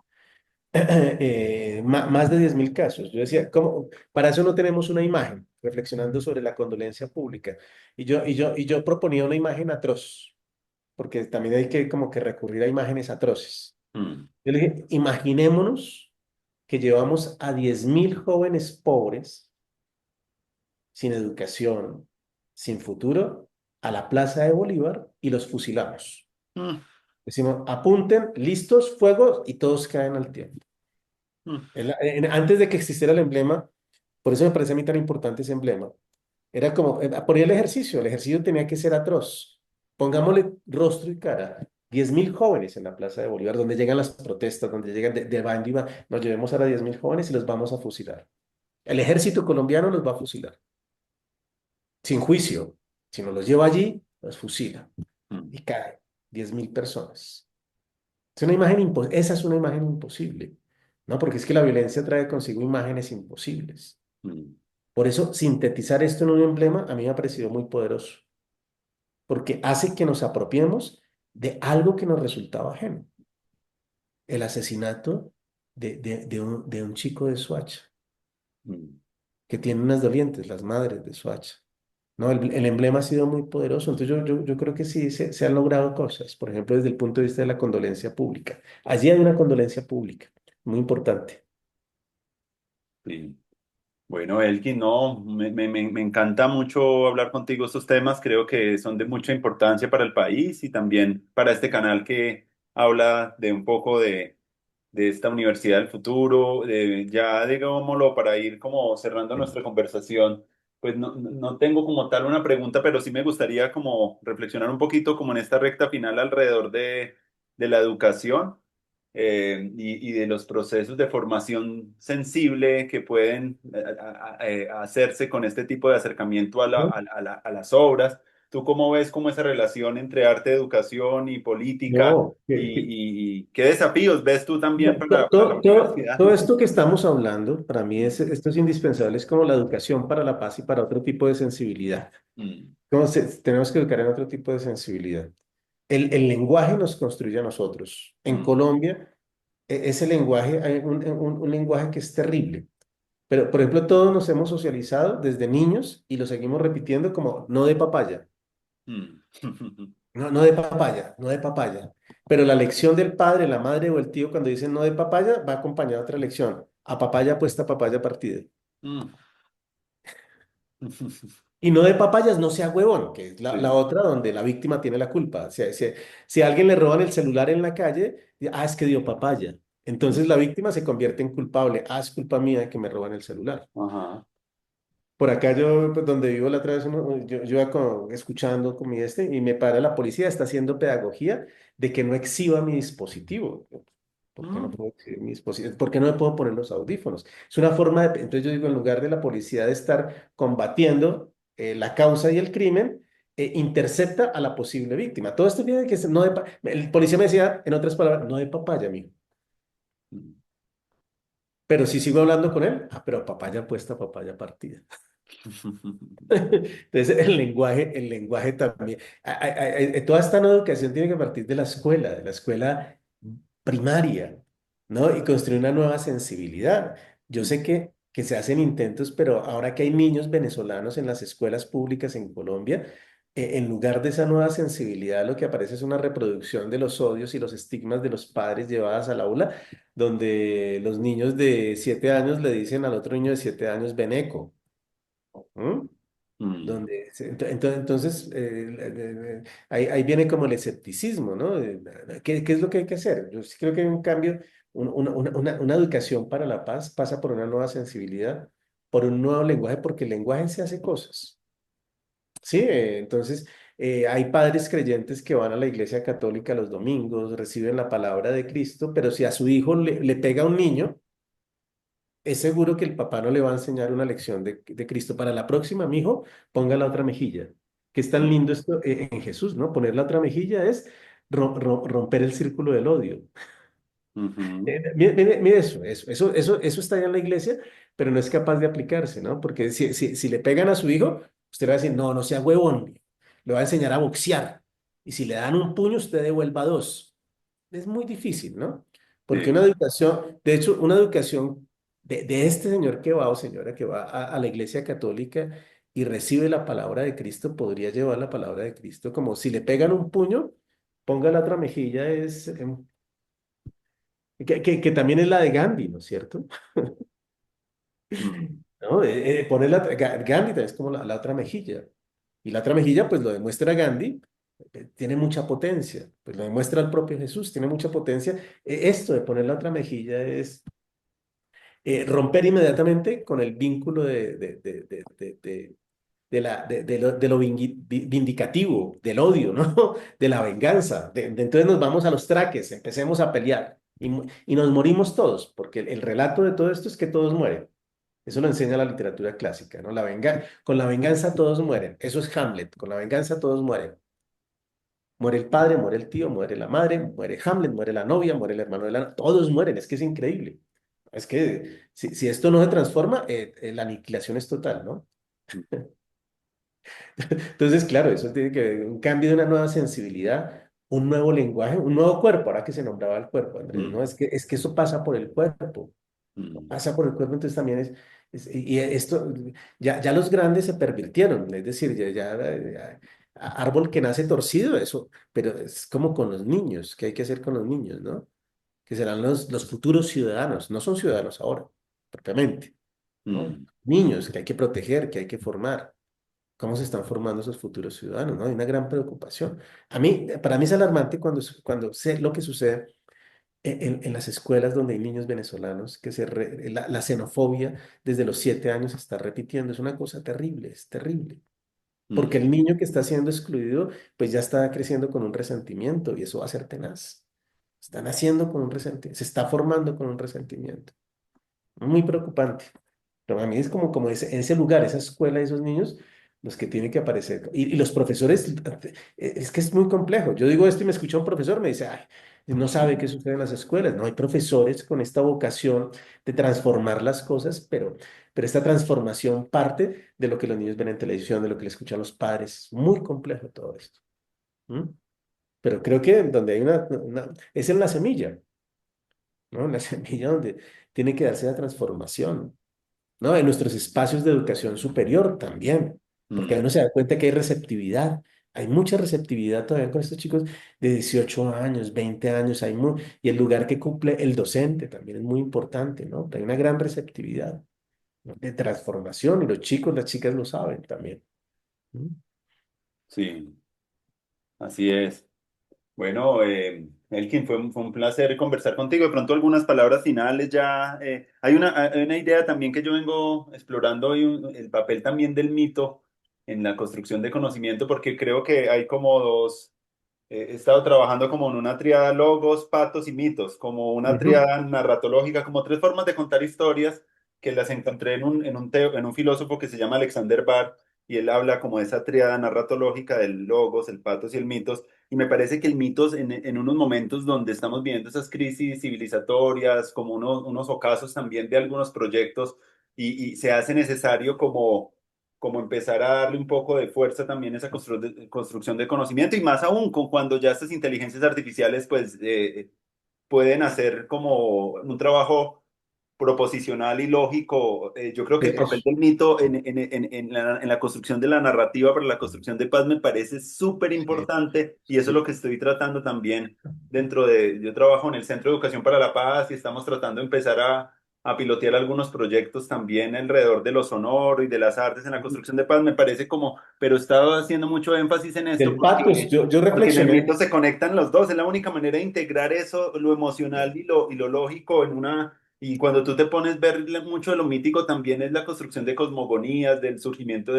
Más de 10.000 casos. Yo decía, ¿cómo? Para eso no tenemos una imagen, reflexionando sobre la condolencia pública. Y yo proponía una imagen atroz, porque también hay que como que recurrir a imágenes atroces. Mm, Yo le dije, imaginémonos que llevamos a 10.000 jóvenes pobres, sin educación, sin futuro, a la Plaza de Bolívar y los fusilamos. mm, Decimos, apunten, listos, fuego, y todos caen al tiempo. Mm, Antes de que existiera el emblema, por eso me parece a mí tan importante ese emblema. Era como, ponía el ejercicio tenía que ser atroz. Pongámosle rostro y cara. 10.000 jóvenes en la Plaza de Bolívar, donde llegan las protestas, donde llegan de bando y va, nos llevemos ahora 10.000 jóvenes y los vamos a fusilar. El ejército colombiano los va a fusilar, sin juicio. Si nos los lleva allí, los fusila mm, y caen 10.000 personas. Es una imagen esa es una imagen imposible, ¿no? Porque es que la violencia trae consigo imágenes imposibles. mm, Por eso, sintetizar esto en un emblema a mí me ha parecido muy poderoso, porque hace que nos apropiemos de algo que nos resultaba ajeno, el asesinato de un chico de Soacha, mm. que tiene unas dolientes, las madres de Soacha. ¿No? El emblema ha sido muy poderoso, entonces yo creo que sí se han logrado cosas, por ejemplo, desde el punto de vista de la condolencia pública. Allí hay una condolencia pública, muy importante. Sí. Bueno, Elkin, no, me encanta mucho hablar contigo estos temas, creo que son de mucha importancia para el país y también para este canal que habla de un poco de esta Universidad del Futuro, ya digámoslo, para ir como cerrando nuestra conversación, pues no tengo como tal una pregunta, pero sí me gustaría como reflexionar un poquito como en esta recta final alrededor de la educación y de los procesos de formación sensible que pueden hacerse con este tipo de acercamiento ¿No? a las obras. ¿Tú cómo ves como esa relación entre arte, educación y política? No, Y qué desafíos ves tú también para la universidad? todo esto que estamos hablando, para mí Mm, esto es indispensable, es como la educación para la paz y para otro tipo de sensibilidad. mm, Tenemos que educar en otro tipo de sensibilidad. El lenguaje nos construye a nosotros. En mm, Colombia, ese lenguaje, hay un lenguaje que es terrible. Pero, por ejemplo, todos nos hemos socializado desde niños y lo seguimos repitiendo como no de papaya, mm. no, no de papaya, no de papaya. Pero la lección del padre, la madre o el tío cuando dicen no de papaya va acompañada de otra lección. A papaya puesta, papaya partida. Mm. Y no de papayas, no sea huevón, que es la Sí. otra donde la víctima tiene la culpa. Si a alguien le roban el celular en la calle, es que dio papaya. Mm. Entonces la víctima se convierte en culpable. Es culpa mía de que me roban el celular. Ajá. Por acá yo, pues, donde vivo la otra vez, yo iba escuchando con mi y me para la policía, está haciendo pedagogía de que no exhiba mi dispositivo. ¿Por qué no Mm, puedo exhibir mi dispositivo? ¿Por qué no me puedo poner los audífonos? Es una forma de, entonces yo digo, en lugar de la policía de estar combatiendo la causa y el crimen, intercepta a la posible víctima. Todo esto viene de que no el policía me decía, en otras palabras, no de papaya, amigo. mm. Pero si sigo hablando con él, pero papaya puesta, papaya partida. Entonces, el lenguaje también. Toda esta nueva educación tiene que partir de la escuela primaria, ¿no? Y construir una nueva sensibilidad. Yo sé que se hacen intentos, pero ahora que hay niños venezolanos en las escuelas públicas en Colombia, en lugar de esa nueva sensibilidad, lo que aparece es una reproducción de los odios y los estigmas de los padres llevadas al aula, donde los niños de 7 años le dicen al otro niño de 7 años, veneco. ¿Mm? Mm, Entonces, ahí viene como el escepticismo, ¿no? ¿Qué es lo que hay que hacer? Yo sí creo que hay un cambio, una educación para la paz pasa por una nueva sensibilidad, por un nuevo lenguaje, porque el lenguaje se hace cosas, ¿sí? Entonces, hay padres creyentes que van a la iglesia católica los domingos, reciben la palabra de Cristo, pero si a su hijo le pega un niño, es seguro que el papá no le va a enseñar una lección de Cristo. Para la próxima, mijo, ponga la otra mejilla. Que es tan mm, lindo esto en Jesús, ¿no? Poner la otra mejilla es romper el círculo del odio. ujú. Mire eso está allá en la iglesia, pero no es capaz de aplicarse, ¿no? Porque si le pegan a su hijo, usted le va a decir, no, no sea huevón, le va a enseñar a boxear. Y si le dan un puño, usted devuelva dos. Es muy difícil, ¿no? Porque una Sí. educación, de hecho, una educación de este señor que va o señora que va a la iglesia católica y recibe la palabra de Cristo, podría llevar la palabra de Cristo como si le pegan un puño, ponga la otra mejilla, que también es la de Gandhi, ¿no es cierto? Mm, ¿No? Poner Gandhi también es como la otra mejilla. Y la otra mejilla, pues lo demuestra Gandhi, tiene mucha potencia, pues lo demuestra el propio Jesús, tiene mucha potencia. Esto de poner la otra mejilla es Romper inmediatamente con el vínculo de lo vindicativo, del odio, ¿no? De la venganza. Entonces nos vamos a los traques, empecemos a pelear y nos morimos todos, porque el relato de todo esto es que todos mueren. Eso lo enseña la literatura clásica, ¿no? Con la venganza todos mueren. Eso es Hamlet. Con la venganza todos mueren. Muere el padre, muere el tío, muere la madre, muere Hamlet, muere la novia, muere el hermano de la... Todos mueren. Es que es increíble. Es que si esto no se transforma, la aniquilación es total, ¿no? Entonces, claro, eso tiene que ver un cambio de una nueva sensibilidad, un nuevo lenguaje, un nuevo cuerpo, ahora que se nombraba el cuerpo, Andrés, ¿no? Mm, Es que eso pasa por el cuerpo, mm, pasa por el cuerpo, entonces también y esto, ya los grandes se pervirtieron, es decir, árbol que nace torcido, eso, pero es como con los niños, ¿qué hay que hacer con los niños, no? Que serán los futuros ciudadanos, no son ciudadanos ahora, propiamente, ¿no? mm, Niños que hay que proteger, que hay que formar. ¿Cómo se están formando esos futuros ciudadanos? ¿No? Hay una gran preocupación. Para mí es alarmante cuando sé lo que sucede en las escuelas donde hay niños venezolanos, la xenofobia desde los 7 años se está repitiendo. Es una cosa terrible, es terrible. Porque mm, el niño que está siendo excluido, pues ya está creciendo con un resentimiento y eso va a ser tenaz. Están haciendo con un resentimiento, se está formando con un resentimiento. Muy preocupante. Pero a mí es como ese lugar, esa escuela, esos niños, los que tienen que aparecer. Y los profesores, es que es muy complejo. Yo digo esto y me escucha un profesor, me dice, ay, no sabe qué sucede en las escuelas. No hay profesores con esta vocación de transformar las cosas, pero esta transformación parte de lo que los niños ven en televisión, de lo que le escuchan los padres. Es muy complejo todo esto. ¿Mm? Pero creo que donde hay es en la semilla, ¿no? En la semilla donde tiene que darse la transformación. ¿No? En nuestros espacios de educación superior también, porque ahí mm. uno se da cuenta que hay receptividad, hay mucha receptividad todavía con estos chicos de 18 años, 20 años, y el lugar que cumple el docente también es muy importante, ¿no? Hay una gran receptividad, ¿no? De transformación y los chicos, las chicas lo saben también. ¿No? Sí, así es. Bueno, Elkin, fue un placer conversar contigo. De pronto algunas palabras finales ya. Hay una idea también que yo vengo explorando hoy, el papel también del mito en la construcción de conocimiento, porque creo que hay como dos. He estado trabajando como en una tríada logos, patos y mitos, como una Ujú. tríada narratológica, como tres formas de contar historias que las encontré en un filósofo que se llama Alexander Barr, y él habla como de esa tríada narratológica del logos, el patos y el mitos, y me parece que el mitos en unos momentos donde estamos viendo esas crisis civilizatorias, como unos ocasos también de algunos proyectos, y se hace necesario como empezar a darle un poco de fuerza también a esa construcción de conocimiento y más aún con cuando ya estas inteligencias artificiales pues pueden hacer como un trabajo proposicional y lógico. Yo creo que el papel Eso. del mito en la construcción de la narrativa para la construcción de paz me parece súper Sí, importante y eso es lo sí. que estoy tratando también yo trabajo en el Centro de Educación para la Paz y estamos tratando de empezar a pilotear algunos proyectos también alrededor de lo sonoro y de las artes en la construcción de paz, me parece como, pero he estado haciendo mucho énfasis en esto Del patos, yo porque en el mito reflexioné. se conectan los dos, es la única manera de integrar eso, lo emocional y lo lógico y cuando tú te pones a ver mucho de lo mítico también es la construcción de cosmogonías, del surgimiento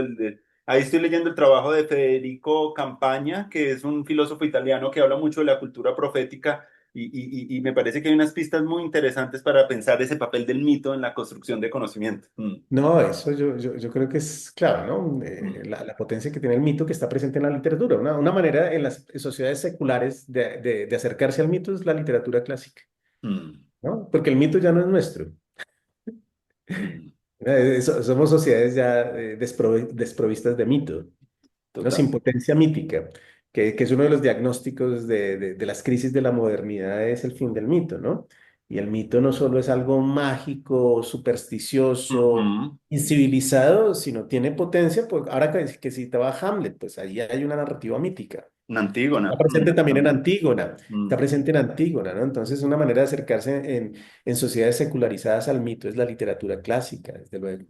Ahí estoy leyendo el trabajo de Federico Campaña, que es un filósofo italiano que habla mucho de la cultura profética y me parece que hay unas pistas muy interesantes para pensar ese papel del mito en la construcción de conocimiento. Mm, No, eso yo creo que es claro, ¿no? mm, La potencia que tiene el mito que está presente en la literatura. Una manera en las sociedades seculares de acercarse al mito es la literatura clásica, mm, ¿no? Porque el mito ya no es nuestro. mm. Somos sociedades ya desprovistas de mito, ¿no? Total. Sin potencia mítica, que es uno de los diagnósticos de las crisis de la modernidad, es el fin del mito, ¿no? Y el mito no solo es algo mágico, supersticioso, Ujú. incivilizado, sino tiene potencia, pues ahora que citaba Hamlet, pues ahí hay una narrativa mítica. Una Está Antígona. presente también en También. Antígona, está Mm, presente en Antígona, ¿no? Entonces, una manera de acercarse en sociedades secularizadas al mito es la literatura clásica, desde luego.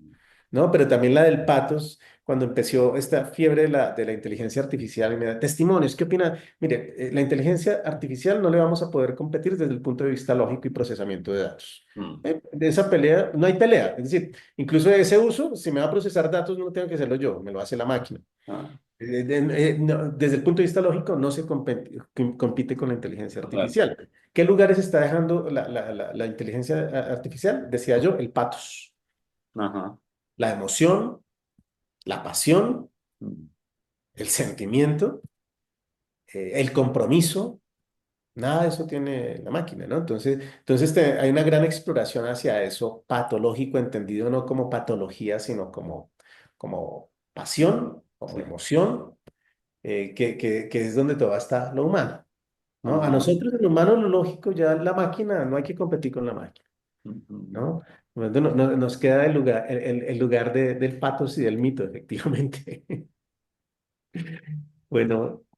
¿no? Pero también la del patos, cuando empezó esta fiebre de la inteligencia artificial, y me da testimonios, ¿qué opina? Mire, la inteligencia artificial no le vamos a poder competir desde el punto de vista lógico y procesamiento de datos. Mm. De esa pelea, no hay pelea. Es decir, incluso de ese uso, si me va a procesar datos, no tengo que hacerlo yo, me lo hace la máquina. Ah, Desde el punto de vista lógico, no se compite con la inteligencia claro. artificial. ¿Qué lugares está dejando la inteligencia artificial? Decía yo, el patos, Ajá. la emoción, la pasión, Mm. el sentimiento, el compromiso. Nada de eso tiene la máquina, ¿no? Entonces hay una gran exploración hacia eso patológico, entendido no como patología, sino como pasión, como Sí. emoción, que es donde todo está lo humano, ¿no? A Ajá. nosotros, el humano, lo lógico, ya la máquina, no hay que competir con la máquina, Ujú. ¿no? Nos queda el lugar del patos y del mito, efectivamente. Bueno,